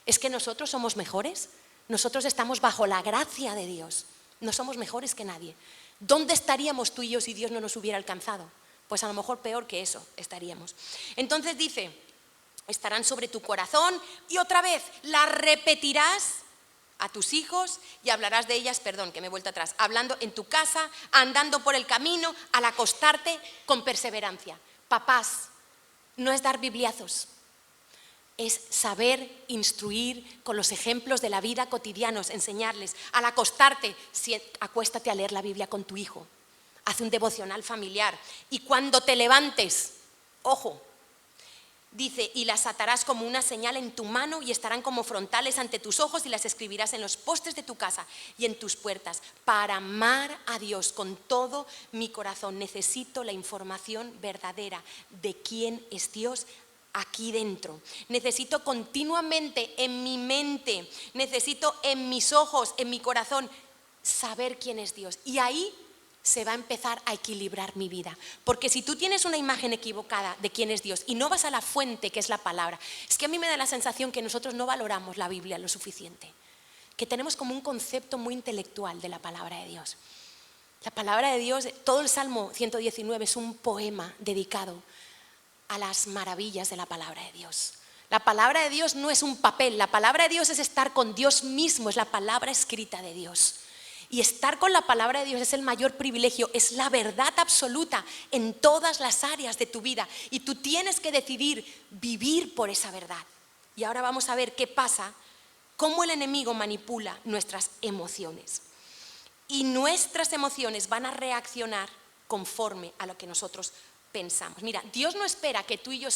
¿Es que nosotros somos mejores? Nosotros estamos bajo la gracia de Dios. No somos mejores que nadie. ¿Dónde estaríamos tú y yo si Dios no nos hubiera alcanzado? Pues a lo mejor peor que eso estaríamos. Entonces dice, estarán sobre tu corazón y otra vez las repetirás a tus hijos y hablarás de ellas, perdón, que me he vuelto atrás, hablando en tu casa, andando por el camino, al acostarte con perseverancia. Papás, no es dar bibliazos, es saber instruir con los ejemplos de la vida cotidianos, enseñarles. Al acostarte, acuéstate a leer la Biblia con tu hijo. Haz un devocional familiar. Y cuando te levantes, ojo, dice, y las atarás como una señal en tu mano y estarán como frontales ante tus ojos y las escribirás en los postes de tu casa y en tus puertas. Para amar a Dios con todo mi corazón necesito la información verdadera de quién es Dios aquí dentro. Necesito continuamente en mi mente, necesito en mis ojos, en mi corazón, saber quién es Dios. Y ahí se va a empezar a equilibrar mi vida. Porque si tú tienes una imagen equivocada de quién es Dios y no vas a la fuente que es la palabra, es que a mí me da la sensación que nosotros no valoramos la Biblia lo suficiente, que tenemos como un concepto muy intelectual de la palabra de Dios. La palabra de Dios, todo el Salmo 119 es un poema dedicado a las maravillas de la palabra de Dios. La palabra de Dios no es un papel, la palabra de Dios es estar con Dios mismo, es la palabra escrita de Dios. Y estar con la palabra de Dios es el mayor privilegio, es la verdad absoluta en todas las áreas de tu vida. Y tú tienes que decidir vivir por esa verdad. Y ahora vamos a ver qué pasa, cómo el enemigo manipula nuestras emociones. Y nuestras emociones van a reaccionar conforme a lo que nosotros pensamos. Mira, Dios no espera que tú y yo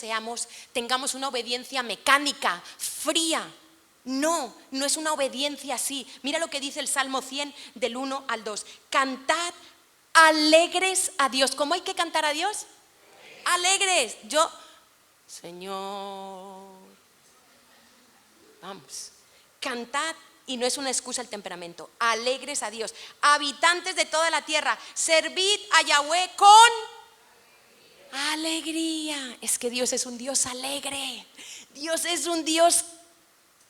tengamos una obediencia mecánica, fría. No, no es una obediencia así. Mira lo que dice el Salmo 100 del 1 al 2. Cantad alegres a Dios. ¿Cómo hay que cantar a Dios? Alegres. Señor, vamos, cantad, y no es una excusa el temperamento, alegres a Dios. Habitantes de toda la tierra, servid a Yahweh con alegría. Es que Dios es un Dios alegre. Dios es un Dios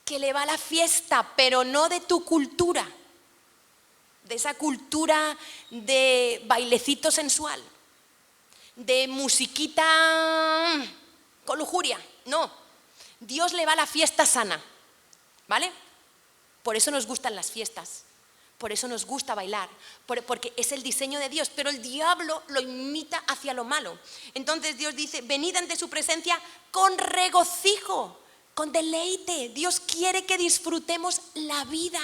que le va a la fiesta, pero no de tu cultura, de esa cultura de bailecito sensual, de musiquita con lujuria. No, Dios le va a la fiesta sana, ¿vale? Por eso nos gustan las fiestas, por eso nos gusta bailar, porque es el diseño de Dios, pero el diablo lo imita hacia lo malo. Entonces Dios dice, venid ante su presencia con regocijo, con deleite. Dios quiere que disfrutemos la vida.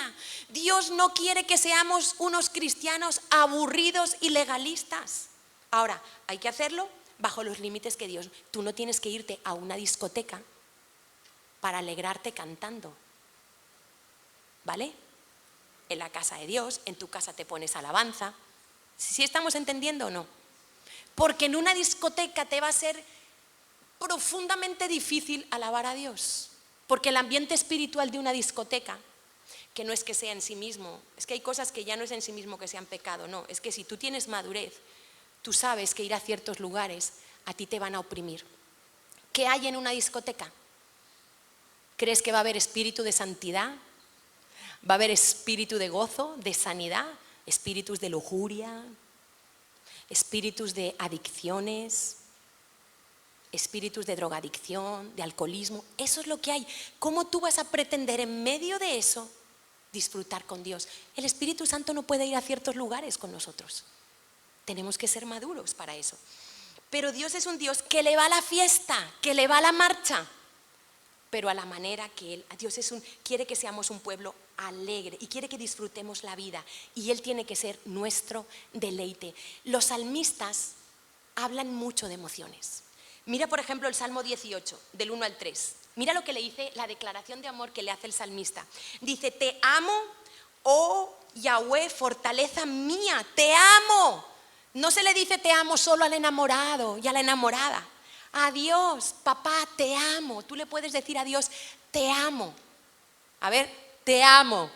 Dios no quiere que seamos unos cristianos aburridos y legalistas. Ahora, hay que hacerlo bajo los límites que Dios. Tú no tienes que irte a una discoteca para alegrarte cantando, ¿vale? En la casa de Dios, en tu casa te pones alabanza. ¿Sí estamos entendiendo o no? Porque en una discoteca te va a ser profundamente difícil alabar a Dios, porque el ambiente espiritual de una discoteca, que no es que sea en sí mismo, es que hay cosas que ya no es en sí mismo que sean pecado, no, es que si tú tienes madurez, tú sabes que ir a ciertos lugares a ti te van a oprimir. ¿Qué hay en una discoteca? ¿Crees que va a haber espíritu de santidad? ¿Va a haber espíritu de gozo, de sanidad? ¿Espíritus de lujuria? ¿Espíritus de adicciones? Espíritus de drogadicción, de alcoholismo? Eso es lo que hay. ¿Cómo tú vas a pretender en medio de eso disfrutar con Dios? El Espíritu Santo no puede ir a ciertos lugares con nosotros. Tenemos que ser maduros para eso. Pero Dios es un Dios que le va a la fiesta, que le va a la marcha, pero a la manera que Él. Dios quiere que seamos un pueblo alegre y quiere que disfrutemos la vida, y Él tiene que ser nuestro deleite. Los salmistas hablan mucho de emociones. Mira, por ejemplo, el Salmo 18, del 1 al 3. Mira lo que le dice, la declaración de amor que le hace el salmista. Dice: te amo, oh Yahweh, fortaleza mía, te amo. No se le dice te amo solo al enamorado y a la enamorada. A Dios, papá, te amo. Tú le puedes decir a Dios, te amo. A ver, te amo.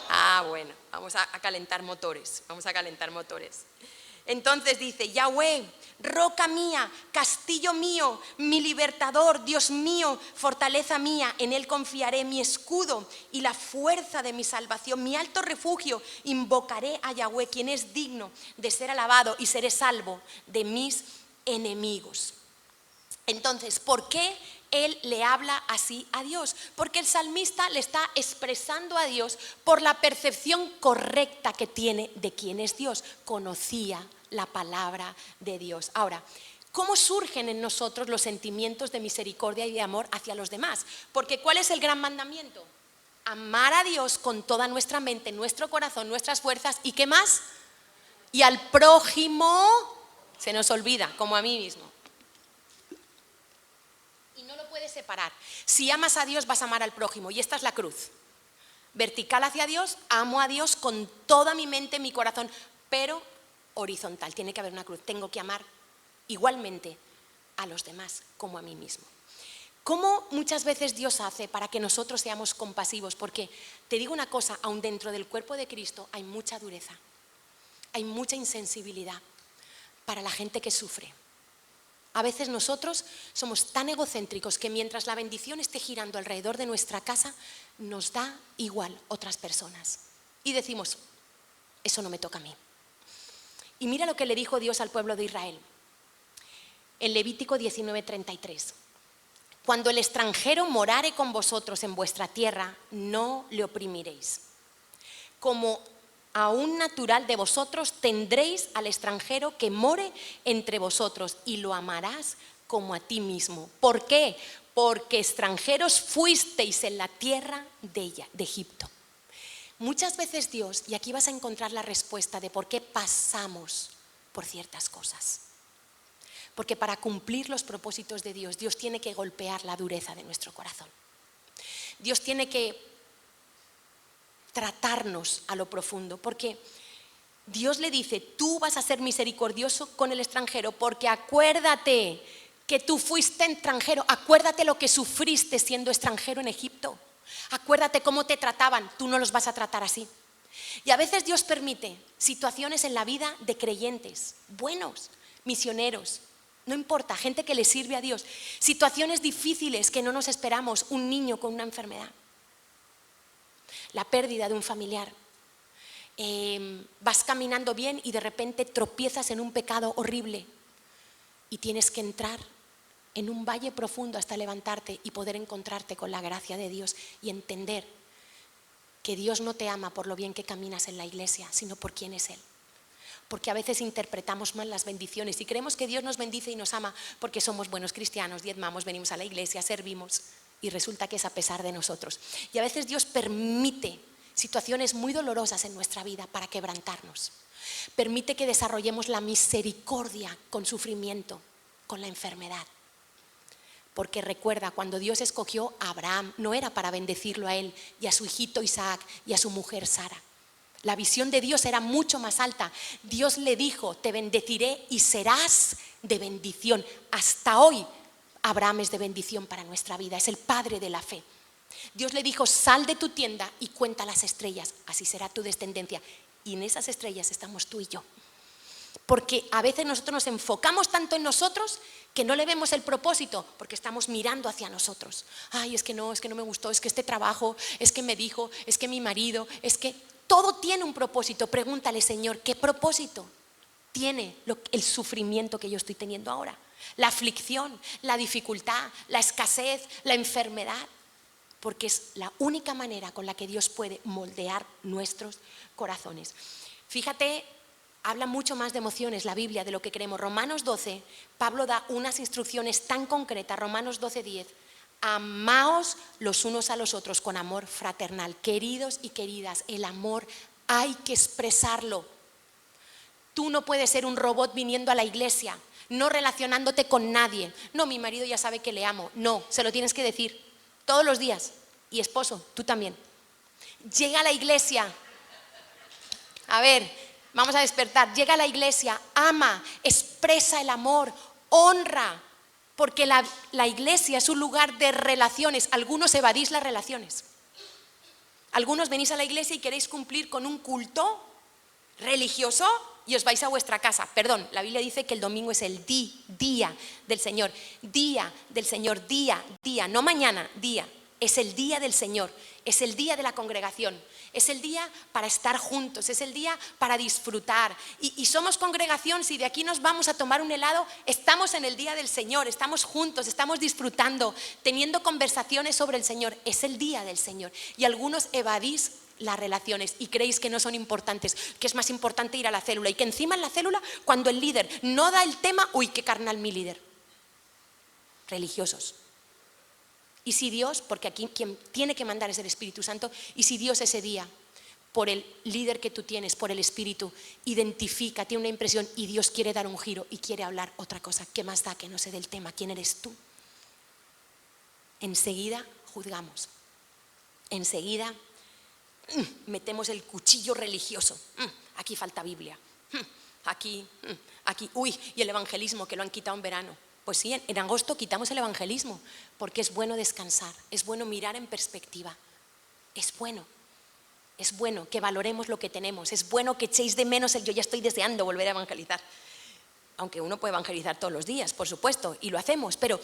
Ah, bueno, vamos a calentar motores. Vamos a calentar motores. Entonces dice: Yahweh, roca mía, castillo mío, mi libertador, Dios mío, fortaleza mía, en Él confiaré, mi escudo y la fuerza de mi salvación, mi alto refugio. Invocaré a Yahweh, quien es digno de ser alabado, y seré salvo de mis enemigos. Entonces, ¿por qué él le habla así a Dios? Porque el salmista le está expresando a Dios por la percepción correcta que tiene de quién es Dios. Conocía la palabra de Dios. Ahora, ¿cómo surgen en nosotros los sentimientos de misericordia y de amor hacia los demás? Porque ¿cuál es el gran mandamiento? Amar a Dios con toda nuestra mente, nuestro corazón, nuestras fuerzas, ¿y qué más? Y al prójimo se nos olvida, como a mí mismo. Puedes separar. Si amas a Dios, vas a amar al prójimo, y esta es la cruz. Vertical hacia Dios, amo a Dios con toda mi mente, mi corazón, pero horizontal, tiene que haber una cruz. Tengo que amar igualmente a los demás como a mí mismo. ¿Cómo muchas veces Dios hace para que nosotros seamos compasivos? Porque te digo una cosa, aún dentro del cuerpo de Cristo hay mucha dureza, hay mucha insensibilidad para la gente que sufre. A veces nosotros somos tan egocéntricos que mientras la bendición esté girando alrededor de nuestra casa, nos da igual otras personas. Y decimos, eso no me toca a mí. Y mira lo que le dijo Dios al pueblo de Israel. En Levítico 19:33. Cuando el extranjero morare con vosotros en vuestra tierra, no le oprimiréis. Como a un natural de vosotros tendréis al extranjero que more entre vosotros, y lo amarás como a ti mismo. ¿Por qué? Porque extranjeros fuisteis en la tierra de Egipto. Muchas veces Dios, y aquí vas a encontrar la respuesta de por qué pasamos por ciertas cosas. Porque para cumplir los propósitos de Dios, Dios tiene que golpear la dureza de nuestro corazón. Dios tiene que tratarnos a lo profundo, porque Dios le dice, tú vas a ser misericordioso con el extranjero, porque acuérdate que tú fuiste extranjero, acuérdate lo que sufriste siendo extranjero en Egipto, acuérdate cómo te trataban, tú no los vas a tratar así. Y a veces Dios permite situaciones en la vida de creyentes, buenos, misioneros, no importa, gente que le sirve a Dios, situaciones difíciles que no nos esperamos, un niño con una enfermedad, la pérdida de un familiar, vas caminando bien y de repente tropiezas en un pecado horrible y tienes que entrar en un valle profundo hasta levantarte y poder encontrarte con la gracia de Dios y entender que Dios no te ama por lo bien que caminas en la iglesia, sino por quién es Él. Porque a veces interpretamos mal las bendiciones y creemos que Dios nos bendice y nos ama porque somos buenos cristianos, diezmamos, venimos a la iglesia, servimos. Y resulta que es a pesar de nosotros. Y a veces Dios permite situaciones muy dolorosas en nuestra vida para quebrantarnos. Permite que desarrollemos la misericordia con sufrimiento, con la enfermedad. Porque recuerda, cuando Dios escogió a Abraham, no era para bendecirlo a él y a su hijito Isaac y a su mujer Sara. La visión de Dios era mucho más alta. Dios le dijo, te bendeciré y serás de bendición. Hasta hoy Abraham es de bendición para nuestra vida, es el padre de la fe. Dios le dijo, sal de tu tienda y cuenta las estrellas, así será tu descendencia. Y en esas estrellas estamos tú y yo. Porque a veces nosotros nos enfocamos tanto en nosotros que no le vemos el propósito, porque estamos mirando hacia nosotros. Ay, es que no me gustó, es que este trabajo, es que me dijo, es que mi marido, es que todo tiene un propósito. Pregúntale, Señor, ¿qué propósito tiene el sufrimiento que yo estoy teniendo ahora? La aflicción, la dificultad, la escasez, la enfermedad, porque es la única manera con la que Dios puede moldear nuestros corazones. Fíjate Habla mucho más de emociones la Biblia de lo que creemos. Romanos 12, Pablo da unas instrucciones tan concretas. Romanos 12:10. Amaos los unos a los otros con amor fraternal. Queridos y queridas, el amor hay que expresarlo. Tú no puedes ser un robot viniendo a la iglesia, no relacionándote con nadie. No, mi marido ya sabe que le amo. No, se lo tienes que decir todos los días. Y esposo, tú también. Llega a la iglesia. A ver, vamos a despertar. Llega a la iglesia, ama, expresa el amor, honra. Porque la iglesia es un lugar de relaciones. Algunos evadís las relaciones. Algunos venís a la iglesia y queréis cumplir con un culto religioso y os vais a vuestra casa. Perdón, la Biblia dice que el domingo es el día del Señor. Día del Señor, día, no mañana, día. Es el día del Señor, es el día de la congregación. Es el día para estar juntos, es el día para disfrutar. Y somos congregación, si de aquí nos vamos a tomar un helado, estamos en el día del Señor, estamos juntos, estamos disfrutando, teniendo conversaciones sobre el Señor. Es el día del Señor. Y algunos evadís las relaciones y creéis que no son importantes, que es más importante ir a la célula. Y que encima en la célula, cuando el líder no da el tema, uy, qué carnal mi líder. Religiosos. Y si Dios, porque aquí quien tiene que mandar es el Espíritu Santo, y si Dios ese día, por el líder que tú tienes, por el Espíritu, identifica, tiene una impresión y Dios quiere dar un giro y quiere hablar otra cosa, ¿qué más da que no sé del tema? ¿Quién eres tú? Enseguida juzgamos, enseguida metemos el cuchillo religioso, aquí falta Biblia, aquí, uy, y el evangelismo que lo han quitado en verano. Pues sí, en agosto quitamos el evangelismo, porque es bueno descansar, es bueno mirar en perspectiva, es bueno que valoremos lo que tenemos, es bueno que echéis de menos el yo ya estoy deseando volver a evangelizar, aunque uno puede evangelizar todos los días, por supuesto, y lo hacemos, pero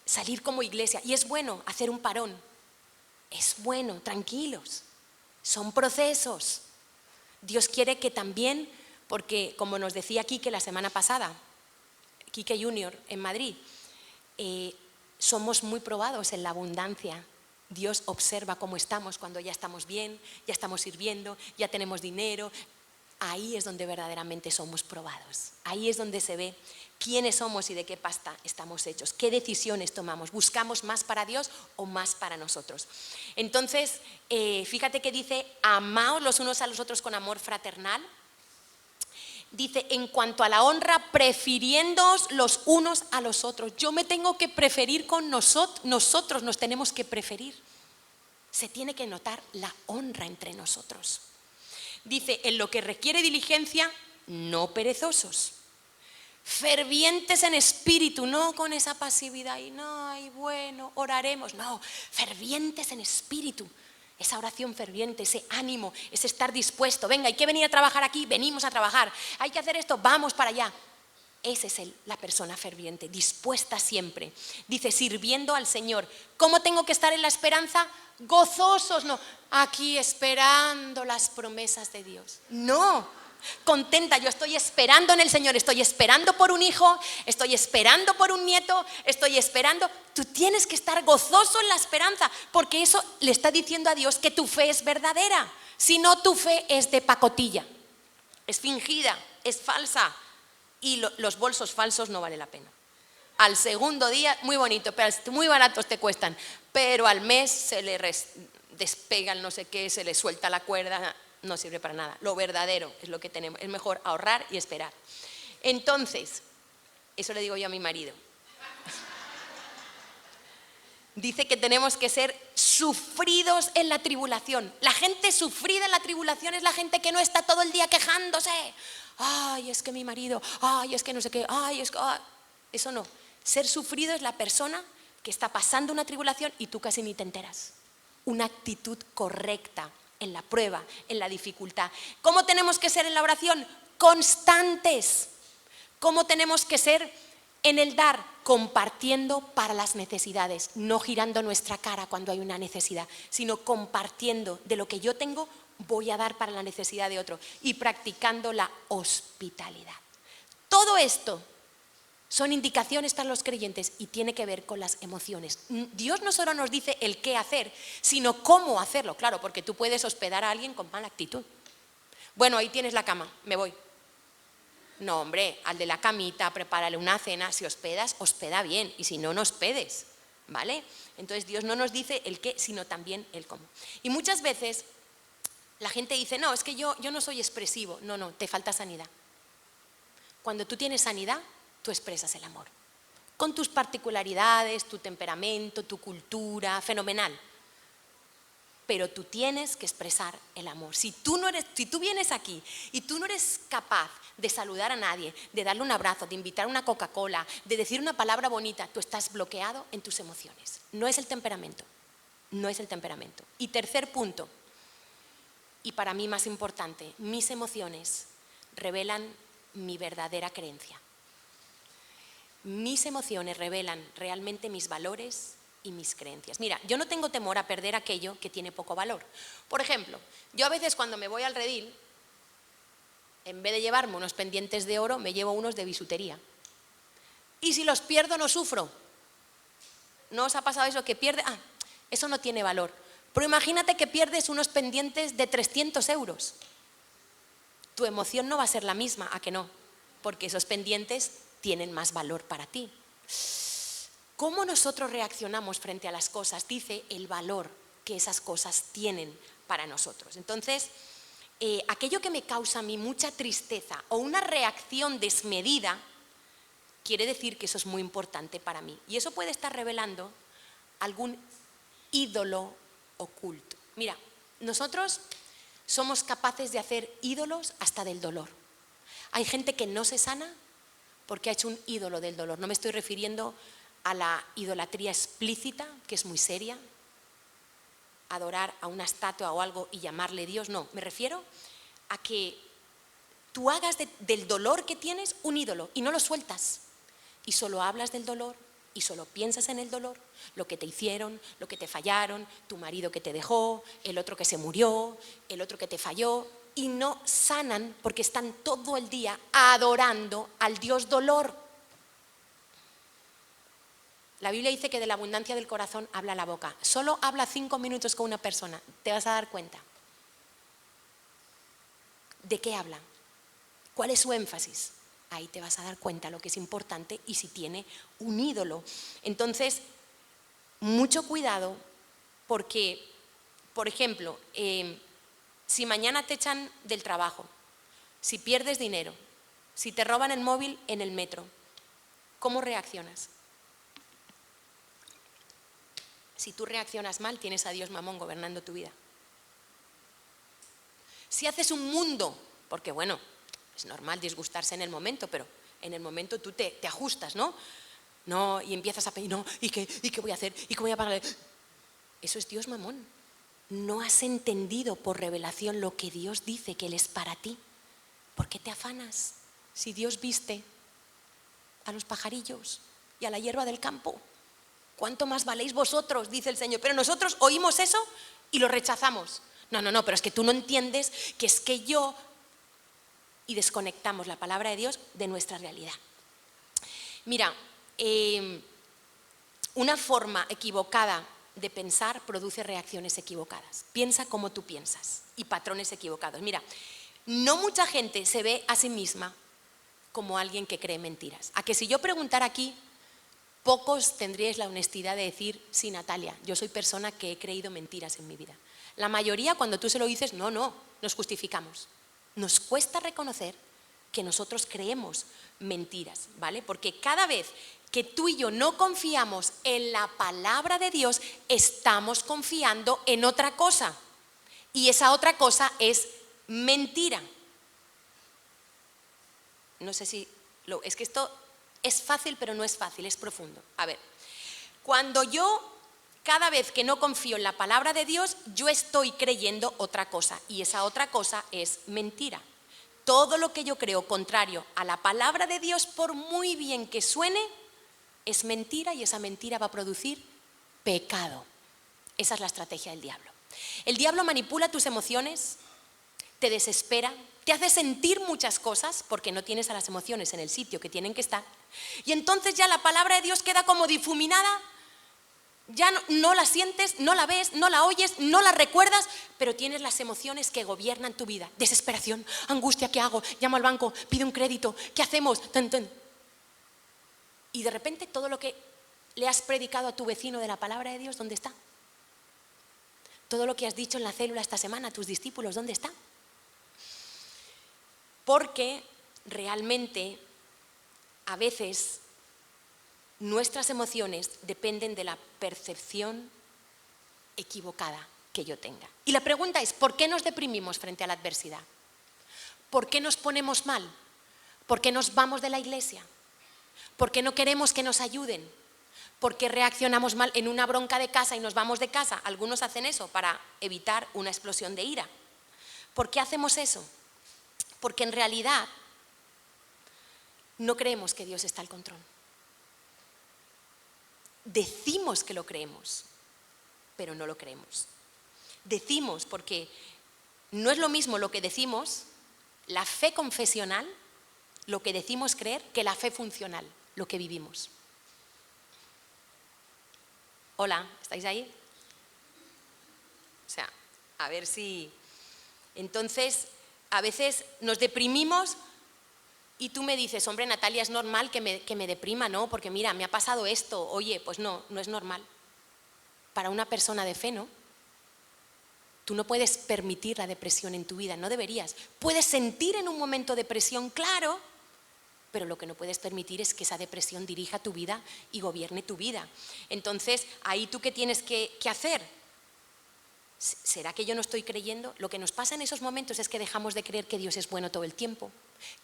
salir como iglesia, y es bueno hacer un parón, es bueno, tranquilos, son procesos. Dios quiere que también, porque como nos decía Quique la semana pasada, Quique Junior en Madrid, somos muy probados en la abundancia. Dios observa cómo estamos cuando ya estamos bien, ya estamos sirviendo, ya tenemos dinero. Ahí es donde verdaderamente somos probados. Ahí es donde se ve quiénes somos y de qué pasta estamos hechos, qué decisiones tomamos, buscamos más para Dios o más para nosotros. Entonces, fíjate que dice, amaos los unos a los otros con amor fraternal. Dice, en cuanto a la honra, prefiriéndoos los unos a los otros. Yo me tengo que preferir con nosotros nos tenemos que preferir. Se tiene que notar la honra entre nosotros. Dice, en lo que requiere diligencia, no perezosos. Fervientes en espíritu, no con esa pasividad y no, ay, bueno, oraremos. No, fervientes en espíritu. Esa oración ferviente, ese ánimo, ese estar dispuesto. Venga, hay que venir a trabajar aquí, venimos a trabajar. Hay que hacer esto, vamos para allá. Esa es la persona ferviente, dispuesta siempre. Dice, sirviendo al Señor. ¿Cómo tengo que estar en la esperanza? Gozosos, no. Aquí esperando las promesas de Dios. No. Contenta, yo estoy esperando en el Señor, estoy esperando por un hijo, estoy esperando por un nieto, estoy esperando. Tú tienes que estar gozoso en la esperanza, porque eso le está diciendo a Dios que tu fe es verdadera. Si no, tu fe es de pacotilla, es fingida, es falsa. Y los bolsos falsos no vale la pena. Al segundo día, muy bonito, pero muy baratos te cuestan, pero al mes se le despega el no sé qué, se le suelta la cuerda. No sirve para nada. Lo verdadero es lo que tenemos. Es mejor ahorrar y esperar. Entonces, eso le digo yo a mi marido. Dice que tenemos que ser sufridos en la tribulación. La gente sufrida en la tribulación es la gente que no está todo el día quejándose. Ay, es que mi marido, ay, es que no sé qué, ay, es que... Ay. Eso no. Ser sufrido es la persona que está pasando una tribulación y tú casi ni te enteras. Una actitud correcta en la prueba, en la dificultad. ¿Cómo tenemos que ser en la oración? Constantes. ¿Cómo tenemos que ser en el dar? Compartiendo para las necesidades, no girando nuestra cara cuando hay una necesidad, sino compartiendo de lo que yo tengo, voy a dar para la necesidad de otro y practicando la hospitalidad. Todo esto son indicaciones para los creyentes y tiene que ver con las emociones. Dios no solo nos dice el qué hacer, sino cómo hacerlo. Claro, porque tú puedes hospedar a alguien con mala actitud. Bueno, ahí tienes la cama, me voy. No, hombre, al de la camita, prepárale una cena. Si hospedas, hospeda bien, y si no, no hospedes, ¿vale? Entonces Dios no nos dice el qué, sino también el cómo. Y muchas veces la gente dice, no, es que yo no soy expresivo. No, no, te falta sanidad. Cuando tú tienes sanidad, tú expresas el amor. Con tus particularidades, tu temperamento, tu cultura, fenomenal. Pero tú tienes que expresar el amor. Si tú vienes aquí y tú no eres capaz de saludar a nadie, de darle un abrazo, de invitar una Coca-Cola, de decir una palabra bonita, tú estás bloqueado en tus emociones. No es el temperamento, no es el temperamento. Y tercer punto, y para mí más importante, mis emociones revelan mi verdadera creencia. Mis emociones revelan realmente mis valores y mis creencias. Mira, yo no tengo temor a perder aquello que tiene poco valor. Por ejemplo, yo a veces cuando me voy al redil, en vez de llevarme unos pendientes de oro, me llevo unos de bisutería. Y si los pierdo, no sufro. ¿No os ha pasado eso que pierde? Eso no tiene valor. Pero imagínate que pierdes unos pendientes de 300 euros. Tu emoción no va a ser la misma, ¿a que no? Porque esos pendientes tienen más valor para ti. ¿Cómo nosotros reaccionamos frente a las cosas? Dice el valor que esas cosas tienen para nosotros. Entonces, aquello que me causa a mí mucha tristeza o una reacción desmedida, quiere decir que eso es muy importante para mí. Y eso puede estar revelando algún ídolo oculto. Mira, nosotros somos capaces de hacer ídolos hasta del dolor. Hay gente que no se sana porque ha hecho un ídolo del dolor. No me estoy refiriendo a la idolatría explícita, que es muy seria, adorar a una estatua o algo y llamarle Dios, no, me refiero a que tú hagas del dolor que tienes un ídolo y no lo sueltas, y solo hablas del dolor y solo piensas en el dolor, lo que te hicieron, lo que te fallaron, tu marido que te dejó, el otro que se murió, el otro que te falló, y no sanan porque están todo el día adorando al Dios dolor. La Biblia dice que de la abundancia del corazón habla la boca. Solo habla 5 minutos con una persona, te vas a dar cuenta. ¿De qué habla? ¿Cuál es su énfasis? Ahí te vas a dar cuenta lo que es importante y si tiene un ídolo. Entonces, mucho cuidado porque, por ejemplo, si mañana te echan del trabajo, si pierdes dinero, si te roban el móvil en el metro, ¿cómo reaccionas? Si tú reaccionas mal, tienes a Dios mamón gobernando tu vida. Si haces un mundo, porque bueno, es normal disgustarse en el momento, pero en el momento tú te ajustas, ¿no? No, y empiezas a pedir, no, ¿y qué voy a hacer? ¿Y qué voy a pagar? Eso es Dios mamón. No has entendido por revelación lo que Dios dice que Él es para ti. ¿Por qué te afanas? Si Dios viste a los pajarillos y a la hierba del campo, ¿cuánto más valéis vosotros? Dice el Señor. Pero nosotros oímos eso y lo rechazamos. No, pero es que tú no entiendes que es que yo... Y desconectamos la palabra de Dios de nuestra realidad. Mira, una forma equivocada de pensar produce reacciones equivocadas. Piensa como tú piensas y patrones equivocados. Mira, no mucha gente se ve a sí misma como alguien que cree mentiras. A que si yo preguntara aquí, pocos tendríais la honestidad de decir, sí, Natalia, yo soy persona que he creído mentiras en mi vida. La mayoría, cuando tú se lo dices, no, nos justificamos. Nos cuesta reconocer que nosotros creemos mentiras, ¿vale? Porque cada vez que tú y yo no confiamos en la palabra de Dios, estamos confiando en otra cosa. Y esa otra cosa es mentira. No sé si... es que esto es fácil, pero no es fácil, es profundo. A ver, cuando yo... Cada vez que no confío en la palabra de Dios, yo estoy creyendo otra cosa y esa otra cosa es mentira. Todo lo que yo creo contrario a la palabra de Dios, por muy bien que suene, es mentira y esa mentira va a producir pecado. Esa es la estrategia del diablo. El diablo manipula tus emociones, te desespera, te hace sentir muchas cosas porque no tienes a las emociones en el sitio que tienen que estar y entonces ya la palabra de Dios queda como difuminada. Ya no la sientes, no la ves, no la oyes, no la recuerdas, pero tienes las emociones que gobiernan tu vida. Desesperación, angustia, ¿qué hago? Llamo al banco, pido un crédito, ¿qué hacemos? Tan, tan. Y de repente todo lo que le has predicado a tu vecino de la palabra de Dios, ¿dónde está? Todo lo que has dicho en la célula esta semana a tus discípulos, ¿dónde está? Porque realmente a veces nuestras emociones dependen de la percepción equivocada que yo tenga. Y la pregunta es, ¿por qué nos deprimimos frente a la adversidad? ¿Por qué nos ponemos mal? ¿Por qué nos vamos de la iglesia? ¿Por qué no queremos que nos ayuden? ¿Por qué reaccionamos mal en una bronca de casa y nos vamos de casa? Algunos hacen eso para evitar una explosión de ira. ¿Por qué hacemos eso? Porque en realidad no creemos que Dios está al control. Decimos que lo creemos, pero no lo creemos. Decimos porque no es lo mismo lo que decimos, la fe confesional, lo que decimos creer, que la fe funcional, lo que vivimos. Hola, ¿estáis ahí? O sea, a ver si... Entonces, a veces nos deprimimos y tú me dices, hombre, Natalia, es normal que me deprima, ¿no? Porque mira, me ha pasado esto. Oye, pues no es normal. Para una persona de fe, ¿no? Tú no puedes permitir la depresión en tu vida, no deberías. Puedes sentir en un momento depresión, claro, pero lo que no puedes permitir es que esa depresión dirija tu vida y gobierne tu vida. Entonces, ahí tú, ¿qué tienes que hacer? ¿Será que yo no estoy creyendo? Lo que nos pasa en esos momentos es que dejamos de creer que Dios es bueno todo el tiempo,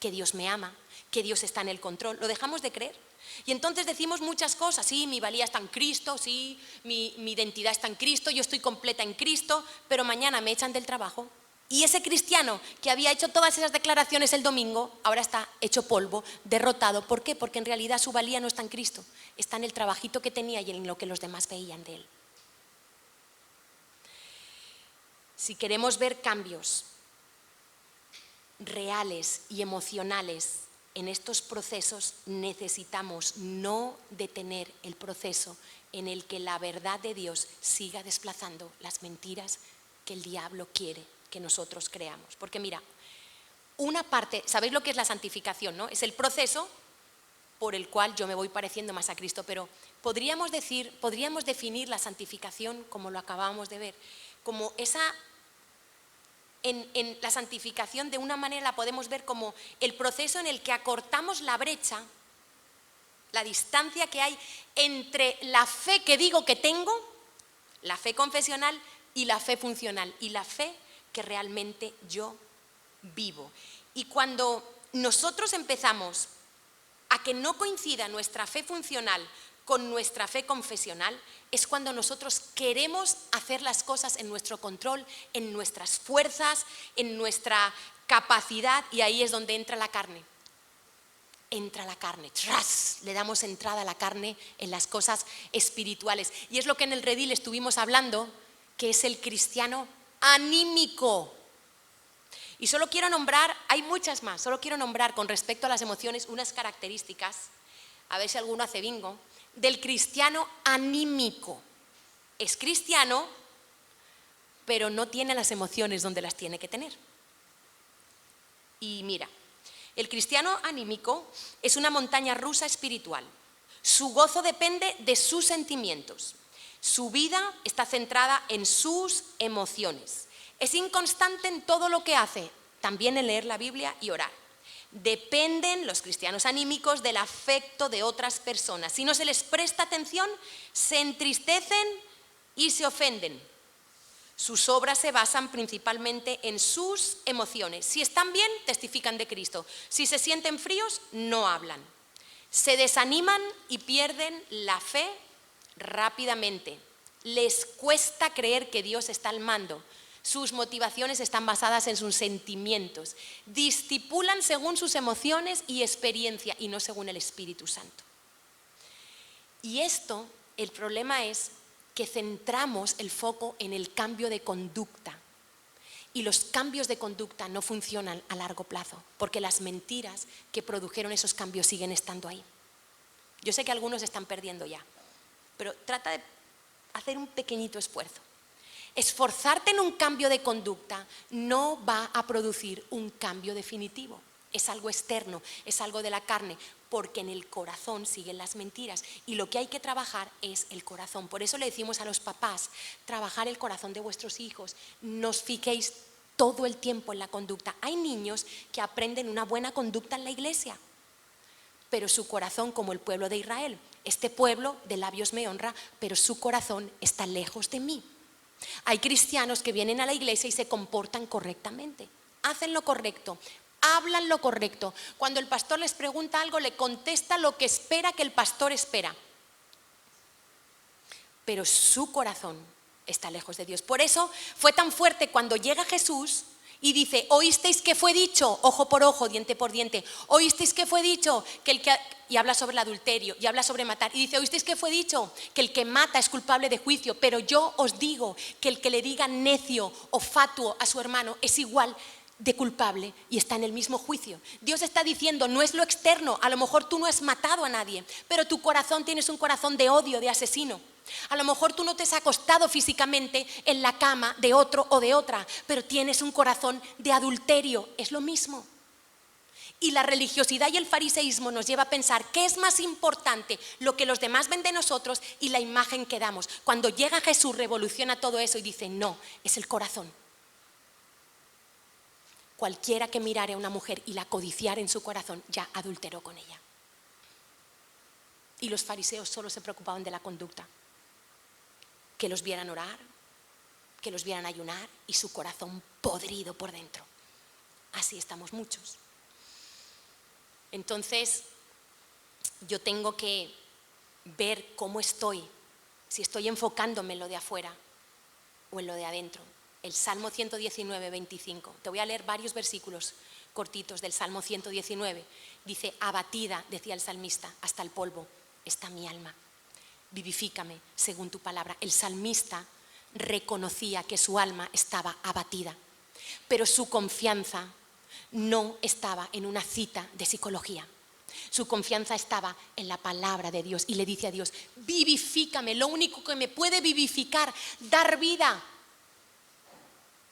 que Dios me ama, que Dios está en el control. Lo dejamos de creer. Y entonces decimos muchas cosas. Sí, mi valía está en Cristo, sí, mi identidad está en Cristo, yo estoy completa en Cristo, pero mañana me echan del trabajo. Y ese cristiano que había hecho todas esas declaraciones el domingo, ahora está hecho polvo, derrotado. ¿Por qué? Porque en realidad su valía no está en Cristo, está en el trabajito que tenía y en lo que los demás veían de él. Si queremos ver cambios reales y emocionales en estos procesos, necesitamos no detener el proceso en el que la verdad de Dios siga desplazando las mentiras que el diablo quiere que nosotros creamos. Porque mira, una parte, ¿sabéis lo que es la santificación, no? Es el proceso por el cual yo me voy pareciendo más a Cristo, pero podríamos definir la santificación, como lo acabamos de ver, como esa... En la santificación de una manera la podemos ver como el proceso en el que acortamos la brecha, la distancia que hay entre la fe que digo que tengo, la fe confesional, y la fe funcional, y la fe que realmente yo vivo. Y cuando nosotros empezamos a que no coincida nuestra fe funcional con nuestra fe confesional, es cuando nosotros queremos hacer las cosas en nuestro control, en nuestras fuerzas, en nuestra capacidad, y ahí es donde entra la carne. Entra la carne, ¡tras! Le damos entrada a la carne en las cosas espirituales. Y es lo que en el redil estuvimos hablando, que es el cristiano anímico. Y solo quiero nombrar, hay muchas más, solo quiero nombrar con respecto a las emociones unas características, a ver si alguno hace bingo, del cristiano anímico. Es cristiano, pero no tiene las emociones donde las tiene que tener. Y mira, el cristiano anímico es una montaña rusa espiritual. Su gozo depende de sus sentimientos. Su vida está centrada en sus emociones. Es inconstante en todo lo que hace, también en leer la Biblia y orar. Dependen los cristianos anímicos del afecto de otras personas. Si no se les presta atención, se entristecen y se ofenden. Sus obras se basan principalmente en sus emociones. Si están bien, testifican de Cristo. Si se sienten fríos, no hablan. Se desaniman y pierden la fe rápidamente. Les cuesta creer que Dios está al mando. Sus motivaciones están basadas en sus sentimientos. Discipulan según sus emociones y experiencia y no según el Espíritu Santo. Y esto, el problema es que centramos el foco en el cambio de conducta. Y los cambios de conducta no funcionan a largo plazo, porque las mentiras que produjeron esos cambios siguen estando ahí. Yo sé que algunos están perdiendo ya, pero trata de hacer un pequeñito esfuerzo. Esforzarte en un cambio de conducta no va a producir un cambio definitivo. Es algo externo, es algo de la carne, porque en el corazón siguen las mentiras y lo que hay que trabajar es el corazón. Por eso le decimos a los papás, trabajar el corazón de vuestros hijos, no os fijéis todo el tiempo en la conducta. Hay niños que aprenden una buena conducta en la iglesia, pero su corazón, como el pueblo de Israel, este pueblo de labios me honra, pero su corazón está lejos de mí. Hay cristianos que vienen a la iglesia y se comportan correctamente, hacen lo correcto, hablan lo correcto. Cuando el pastor les pregunta algo, le contesta lo que espera que el pastor espera. Pero su corazón está lejos de Dios. Por eso fue tan fuerte cuando llega Jesús y dice, oísteis que fue dicho, ojo por ojo, diente por diente. Oísteis que fue dicho que el que... Y habla sobre el adulterio, y habla sobre matar. Y dice, oísteis que fue dicho que el que mata es culpable de juicio. Pero yo os digo que el que le diga necio o fatuo a su hermano es igual de culpable y está en el mismo juicio. Dios está diciendo, no es lo externo, a lo mejor tú no has matado a nadie, pero tu corazón tienes un corazón de odio, de asesino. A lo mejor tú no te has acostado físicamente en la cama de otro o de otra, pero tienes un corazón de adulterio, es lo mismo. Y la religiosidad y el fariseísmo nos lleva a pensar qué es más importante, lo que los demás ven de nosotros y la imagen que damos. Cuando llega Jesús revoluciona todo eso y dice, no, es el corazón. Cualquiera que mirare a una mujer y la codiciara en su corazón, ya adulteró con ella. Y los fariseos solo se preocupaban de la conducta. Que los vieran orar, que los vieran ayunar y su corazón podrido por dentro. Así estamos muchos. Entonces, yo tengo que ver cómo estoy, si estoy enfocándome en lo de afuera o en lo de adentro. El Salmo 119, 25. Te voy a leer varios versículos cortitos del Salmo 119. Dice, abatida, decía el salmista, hasta el polvo está mi alma. Vivifícame según tu palabra. El salmista reconocía que su alma estaba abatida, pero su confianza no estaba en una cita de psicología. Su confianza estaba en la palabra de Dios y le dice a Dios, vivifícame, lo único que me puede vivificar, dar vida.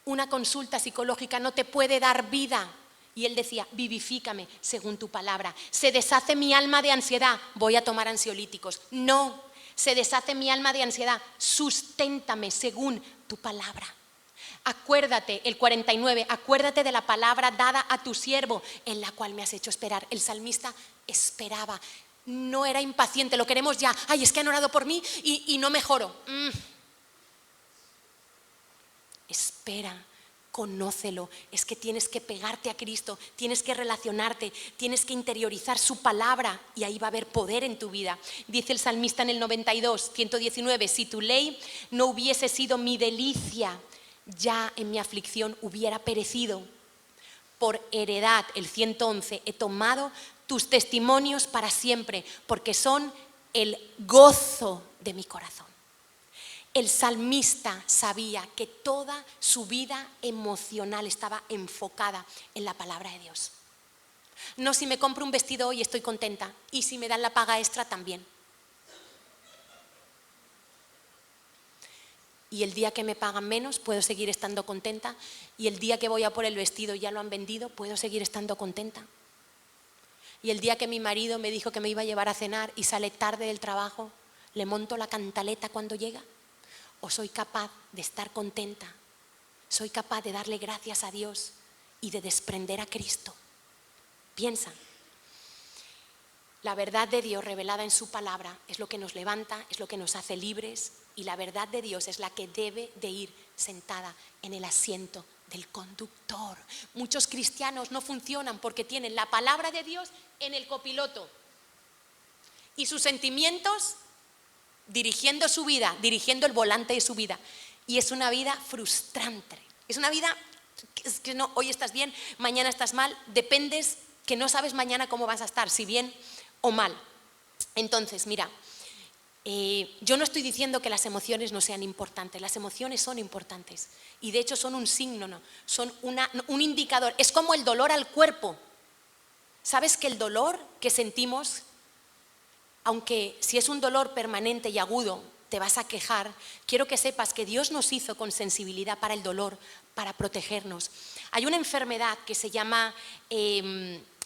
Una consulta psicológica no te puede dar vida. Y él decía, vivifícame según tu palabra. Se deshace mi alma de ansiedad, voy a tomar ansiolíticos. No, se deshace mi alma de ansiedad, susténtame según tu palabra. Acuérdate, el 49, acuérdate de la palabra dada a tu siervo, en la cual me has hecho esperar. El salmista esperaba, no era impaciente, lo queremos ya. Ay, es que han orado por mí y no mejoro. Espera, conócelo, es que tienes que pegarte a Cristo, tienes que relacionarte, tienes que interiorizar su palabra y ahí va a haber poder en tu vida. Dice el salmista en el 92, 119, si tu ley no hubiese sido mi delicia, ya en mi aflicción hubiera perecido. Por heredad, el 111, he tomado tus testimonios para siempre, porque son el gozo de mi corazón. El salmista sabía que toda su vida emocional estaba enfocada en la palabra de Dios. No si me compro un vestido hoy estoy contenta y si me dan la paga extra también. Y el día que me pagan menos puedo seguir estando contenta y el día que voy a por el vestido y ya lo han vendido puedo seguir estando contenta. Y el día que mi marido me dijo que me iba a llevar a cenar y sale tarde del trabajo, ¿le monto la cantaleta cuando llega? ¿O soy capaz de estar contenta? ¿Soy capaz de darle gracias a Dios y de desprender a Cristo? Piensa. La verdad de Dios revelada en su palabra es lo que nos levanta, es lo que nos hace libres y la verdad de Dios es la que debe de ir sentada en el asiento del conductor. Muchos cristianos no funcionan porque tienen la palabra de Dios en el copiloto y sus sentimientos dirigiendo su vida, dirigiendo el volante de su vida. Y es una vida frustrante. Es una vida que no, hoy estás bien, mañana estás mal, dependes, que no sabes mañana cómo vas a estar, si bien o mal. Entonces, mira, yo no estoy diciendo que las emociones no sean importantes, las emociones son importantes y de hecho son un signo, no, son un indicador, es como el dolor al cuerpo. ¿Sabes que el dolor que sentimos, aunque si es un dolor permanente y agudo, te vas a quejar, quiero que sepas que Dios nos hizo con sensibilidad para el dolor, para protegernos. Hay una enfermedad que se llama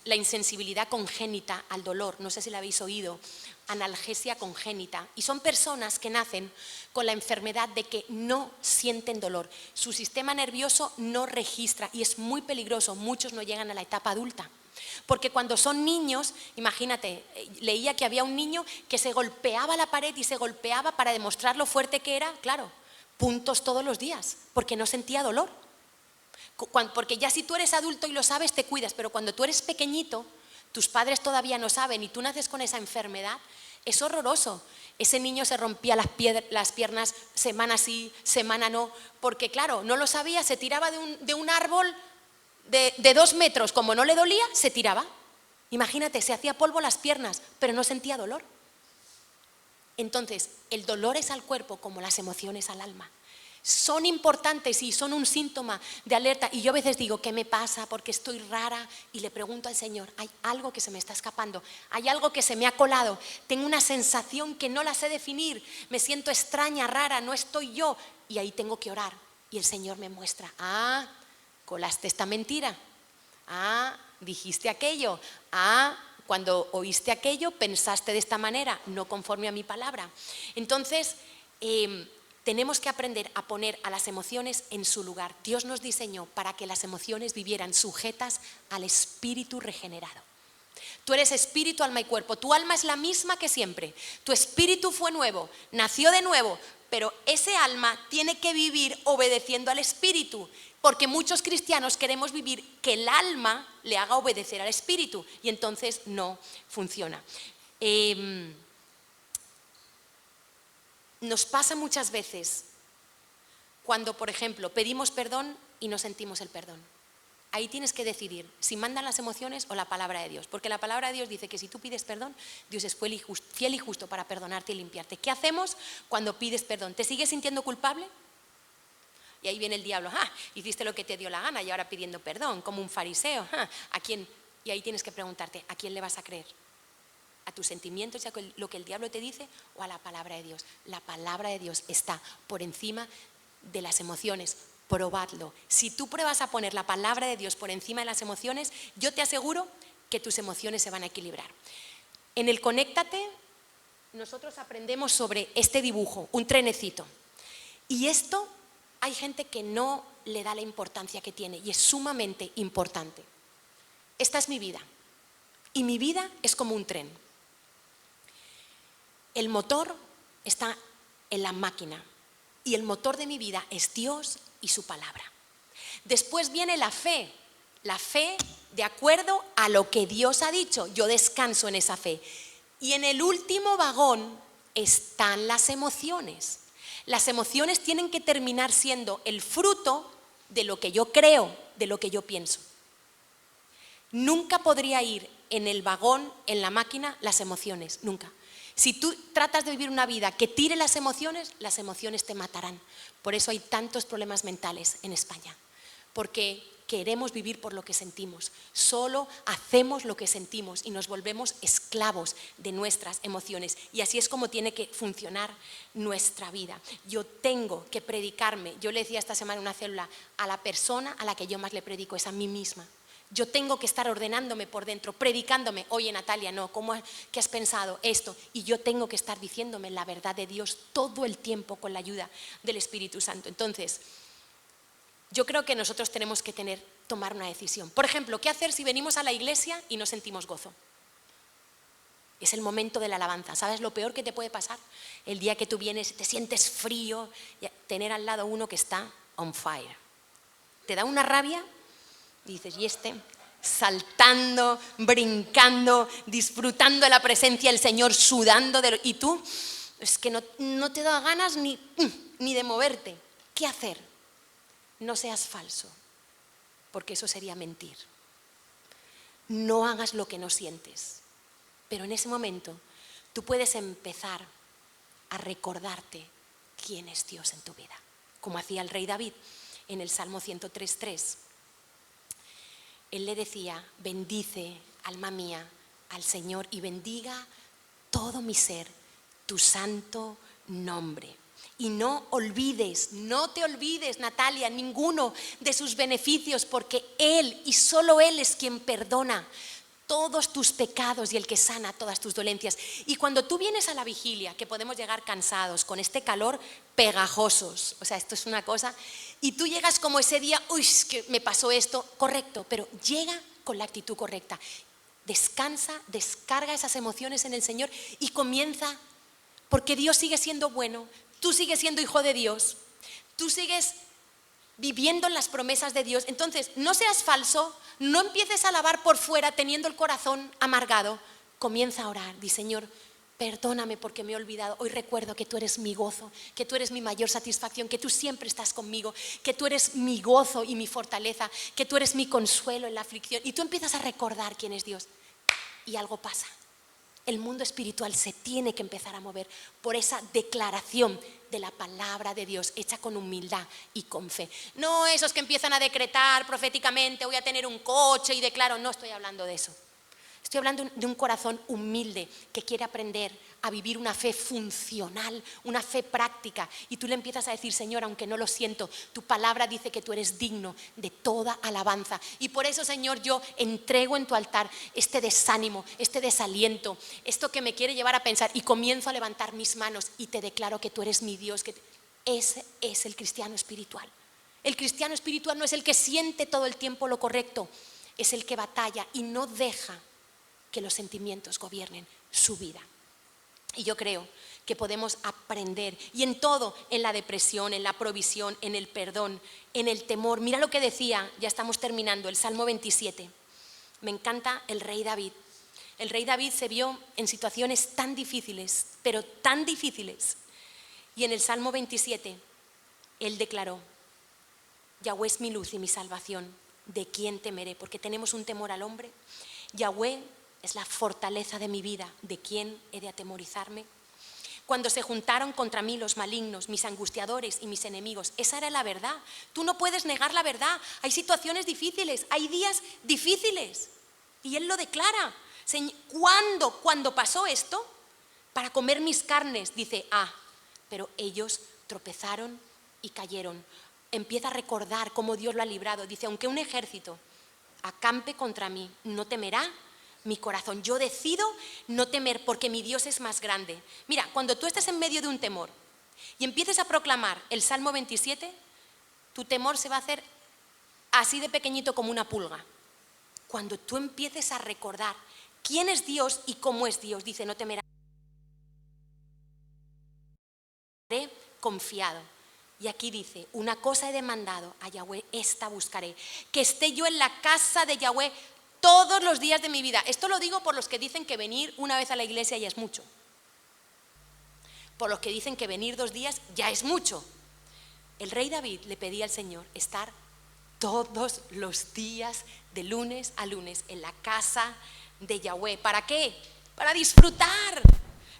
la insensibilidad congénita al dolor, no sé si la habéis oído, analgesia congénita, y son personas que nacen con la enfermedad de que no sienten dolor, su sistema nervioso no registra y es muy peligroso, muchos no llegan a la etapa adulta. Porque cuando son niños, imagínate, leía que había un niño que se golpeaba la pared y se golpeaba para demostrar lo fuerte que era, claro, puntos todos los días, porque no sentía dolor. Porque ya si tú eres adulto y lo sabes, te cuidas, pero cuando tú eres pequeñito, tus padres todavía no saben y tú naces con esa enfermedad, es horroroso. Ese niño se rompía las piernas semana sí, semana no, porque claro, no lo sabía, se tiraba de un árbol de 2 metros, como no le dolía, se tiraba. Imagínate, se hacía polvo las piernas, pero no sentía dolor. Entonces, el dolor es al cuerpo como las emociones al alma. Son importantes y son un síntoma de alerta. Y yo a veces digo, ¿qué me pasa? Porque estoy rara. Y le pregunto al Señor, hay algo que se me está escapando, hay algo que se me ha colado, tengo una sensación que no la sé definir, me siento extraña, rara, no estoy yo. Y ahí tengo que orar. Y el Señor me muestra, colaste esta mentira, dijiste aquello, cuando oíste aquello pensaste de esta manera, no conforme a mi palabra. Entonces, tenemos que aprender a poner a las emociones en su lugar. Dios nos diseñó para que las emociones vivieran sujetas al espíritu regenerado. Tú eres espíritu, alma y cuerpo. Tu alma es la misma que siempre. Tu espíritu fue nuevo, nació de nuevo, pero ese alma tiene que vivir obedeciendo al espíritu, porque muchos cristianos queremos vivir que el alma le haga obedecer al espíritu y entonces no funciona. Nos pasa muchas veces cuando, por ejemplo, pedimos perdón y no sentimos el perdón. Ahí tienes que decidir si mandan las emociones o la palabra de Dios, porque la palabra de Dios dice que si tú pides perdón, Dios es fiel y justo para perdonarte y limpiarte. ¿Qué hacemos cuando pides perdón? ¿Te sigues sintiendo culpable? Y ahí viene el diablo, hiciste lo que te dio la gana y ahora pidiendo perdón, como un fariseo. ¿A quién? Y ahí tienes que preguntarte, ¿a quién le vas a creer? ¿A tus sentimientos y a lo que el diablo te dice o a la palabra de Dios? La palabra de Dios está por encima de las emociones. Probadlo. Si tú pruebas a poner la palabra de Dios por encima de las emociones, yo te aseguro que tus emociones se van a equilibrar. En el Conéctate, nosotros aprendemos sobre este dibujo, un trenecito. Y esto hay gente que no le da la importancia que tiene y es sumamente importante. Esta es mi vida y mi vida es como un tren. El motor está en la máquina y el motor de mi vida es Dios y su palabra. Después viene la fe de acuerdo a lo que Dios ha dicho, yo descanso en esa fe. Y en el último vagón están las emociones. Las emociones tienen que terminar siendo el fruto de lo que yo creo, de lo que yo pienso. Nunca podría ir en el vagón, en la máquina, las emociones, nunca. Si tú tratas de vivir una vida que tire las emociones te matarán. Por eso hay tantos problemas mentales en España, porque queremos vivir por lo que sentimos. Solo hacemos lo que sentimos y nos volvemos esclavos de nuestras emociones. Y así es como tiene que funcionar nuestra vida. Yo tengo que predicarme, yo le decía esta semana en una célula, a la persona a la que yo más le predico es a mí misma. Yo tengo que estar ordenándome por dentro, predicándome, oye Natalia, no, ¿qué has pensado esto? Y yo tengo que estar diciéndome la verdad de Dios todo el tiempo con la ayuda del Espíritu Santo. Entonces, yo creo que nosotros tenemos que tomar una decisión. Por ejemplo, ¿qué hacer si venimos a la iglesia y no sentimos gozo? Es el momento de la alabanza. ¿Sabes lo peor que te puede pasar? El día que tú vienes, te sientes frío, tener al lado uno que está on fire. Te da una rabia. Dices, y saltando, brincando, disfrutando de la presencia del Señor, sudando, y tú, es que no te da ganas ni de moverte. ¿Qué hacer? No seas falso, porque eso sería mentir. No hagas lo que no sientes, pero en ese momento tú puedes empezar a recordarte quién es Dios en tu vida, como hacía el rey David en el Salmo 103:3. Él le decía, bendice, alma mía, al Señor y bendiga todo mi ser, tu santo nombre. Y no te olvides, Natalia, ninguno de sus beneficios, porque Él y solo Él es quien perdona todos tus pecados y el que sana todas tus dolencias. Y cuando tú vienes a la vigilia, que podemos llegar cansados, con este calor, pegajosos, o sea, esto es una cosa, y tú llegas como ese día, uy, es que me pasó esto, correcto, pero llega con la actitud correcta. Descansa, descarga esas emociones en el Señor y comienza, porque Dios sigue siendo bueno, tú sigues siendo hijo de Dios, tú sigues viviendo en las promesas de Dios. Entonces, no seas falso, no empieces a alabar por fuera teniendo el corazón amargado. Comienza a orar, di: Señor, perdóname porque me he olvidado. Hoy recuerdo que tú eres mi gozo, que tú eres mi mayor satisfacción, que tú siempre estás conmigo, que tú eres mi gozo y mi fortaleza, que tú eres mi consuelo en la aflicción. Y tú empiezas a recordar quién es Dios y algo pasa. El mundo espiritual se tiene que empezar a mover por esa declaración de la palabra de Dios hecha con humildad y con fe. No esos que empiezan a decretar proféticamente: voy a tener un coche y declaro. No estoy hablando de eso. Estoy hablando de un corazón humilde que quiere aprender a vivir una fe funcional, una fe práctica. Y tú le empiezas a decir: Señor, aunque no lo siento, tu palabra dice que tú eres digno de toda alabanza. Y por eso, Señor, yo entrego en tu altar este desánimo, este desaliento, esto que me quiere llevar a pensar, y comienzo a levantar mis manos y te declaro que tú eres mi Dios. Ese es el cristiano espiritual. El cristiano espiritual no es el que siente todo el tiempo lo correcto, es el que batalla y no deja que los sentimientos gobiernen su vida. Y yo creo que podemos aprender, y en todo, en la depresión, en la provisión, en el perdón, en el temor. Mira lo que decía, ya estamos terminando, el Salmo 27. Me encanta el rey David. El rey David se vio en situaciones tan difíciles, pero tan difíciles. Y en el Salmo 27, él declaró: Yahweh es mi luz y mi salvación, ¿de quién temeré? Porque tenemos un temor al hombre. Yahweh es la fortaleza de mi vida, ¿de quién he de atemorizarme? Cuando se juntaron contra mí los malignos, mis angustiadores y mis enemigos, esa era la verdad. Tú no puedes negar la verdad. Hay situaciones difíciles, hay días difíciles. Y él lo declara. Cuando pasó esto, para comer mis carnes, dice: pero ellos tropezaron y cayeron. Empieza a recordar cómo Dios lo ha librado. Dice: aunque un ejército acampe contra mí, no temerá mi corazón. Yo decido no temer porque mi Dios es más grande. Mira, cuando tú estés en medio de un temor y empieces a proclamar el Salmo 27, tu temor se va a hacer así de pequeñito como una pulga. Cuando tú empieces a recordar quién es Dios y cómo es Dios, dice: no temerá, confiado. Y aquí dice: una cosa he demandado a Yahweh, esta buscaré, que esté yo en la casa de Yahweh todos los días de mi vida. Esto lo digo por los que dicen que venir una vez a la iglesia ya es mucho. Por los que dicen que venir 2 días ya es mucho. El rey David le pedía al Señor estar todos los días, de lunes a lunes, en la casa de Yahweh. ¿Para qué? Para disfrutar,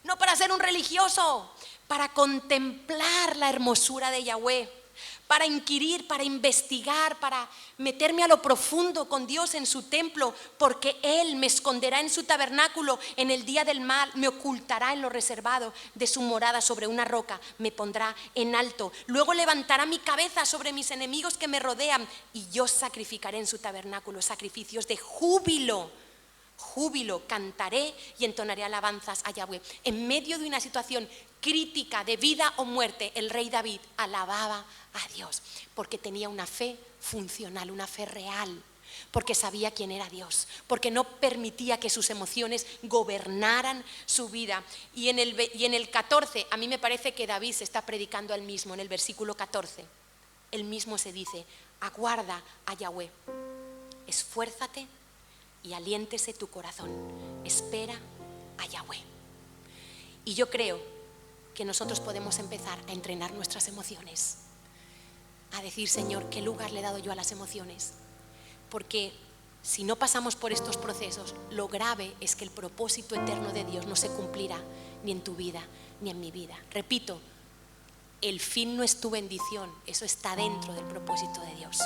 no para ser un religioso, para contemplar la hermosura de Yahweh, para inquirir, para investigar, para meterme a lo profundo con Dios en su templo, porque Él me esconderá en su tabernáculo en el día del mal, me ocultará en lo reservado de su morada sobre una roca, me pondrá en alto, luego levantará mi cabeza sobre mis enemigos que me rodean, y yo sacrificaré en su tabernáculo sacrificios de júbilo. Júbilo, cantaré y entonaré alabanzas a Yahweh. En medio de una situación crítica de vida o muerte, el rey David alababa a Dios porque tenía una fe funcional, una fe real, porque sabía quién era Dios, porque no permitía que sus emociones gobernaran su vida. Y en el 14, a mí me parece que David se está predicando a él mismo. En el versículo 14, él mismo se dice: aguarda a Yahweh, esfuérzate y aliéntese tu corazón, espera a Yahweh. Y yo creo que nosotros podemos empezar a entrenar nuestras emociones, a decir: Señor, ¿qué lugar le he dado yo a las emociones? Porque si no pasamos por estos procesos, lo grave es que el propósito eterno de Dios no se cumplirá ni en tu vida ni en mi vida. Repito, el fin no es tu bendición, eso está dentro del propósito de Dios.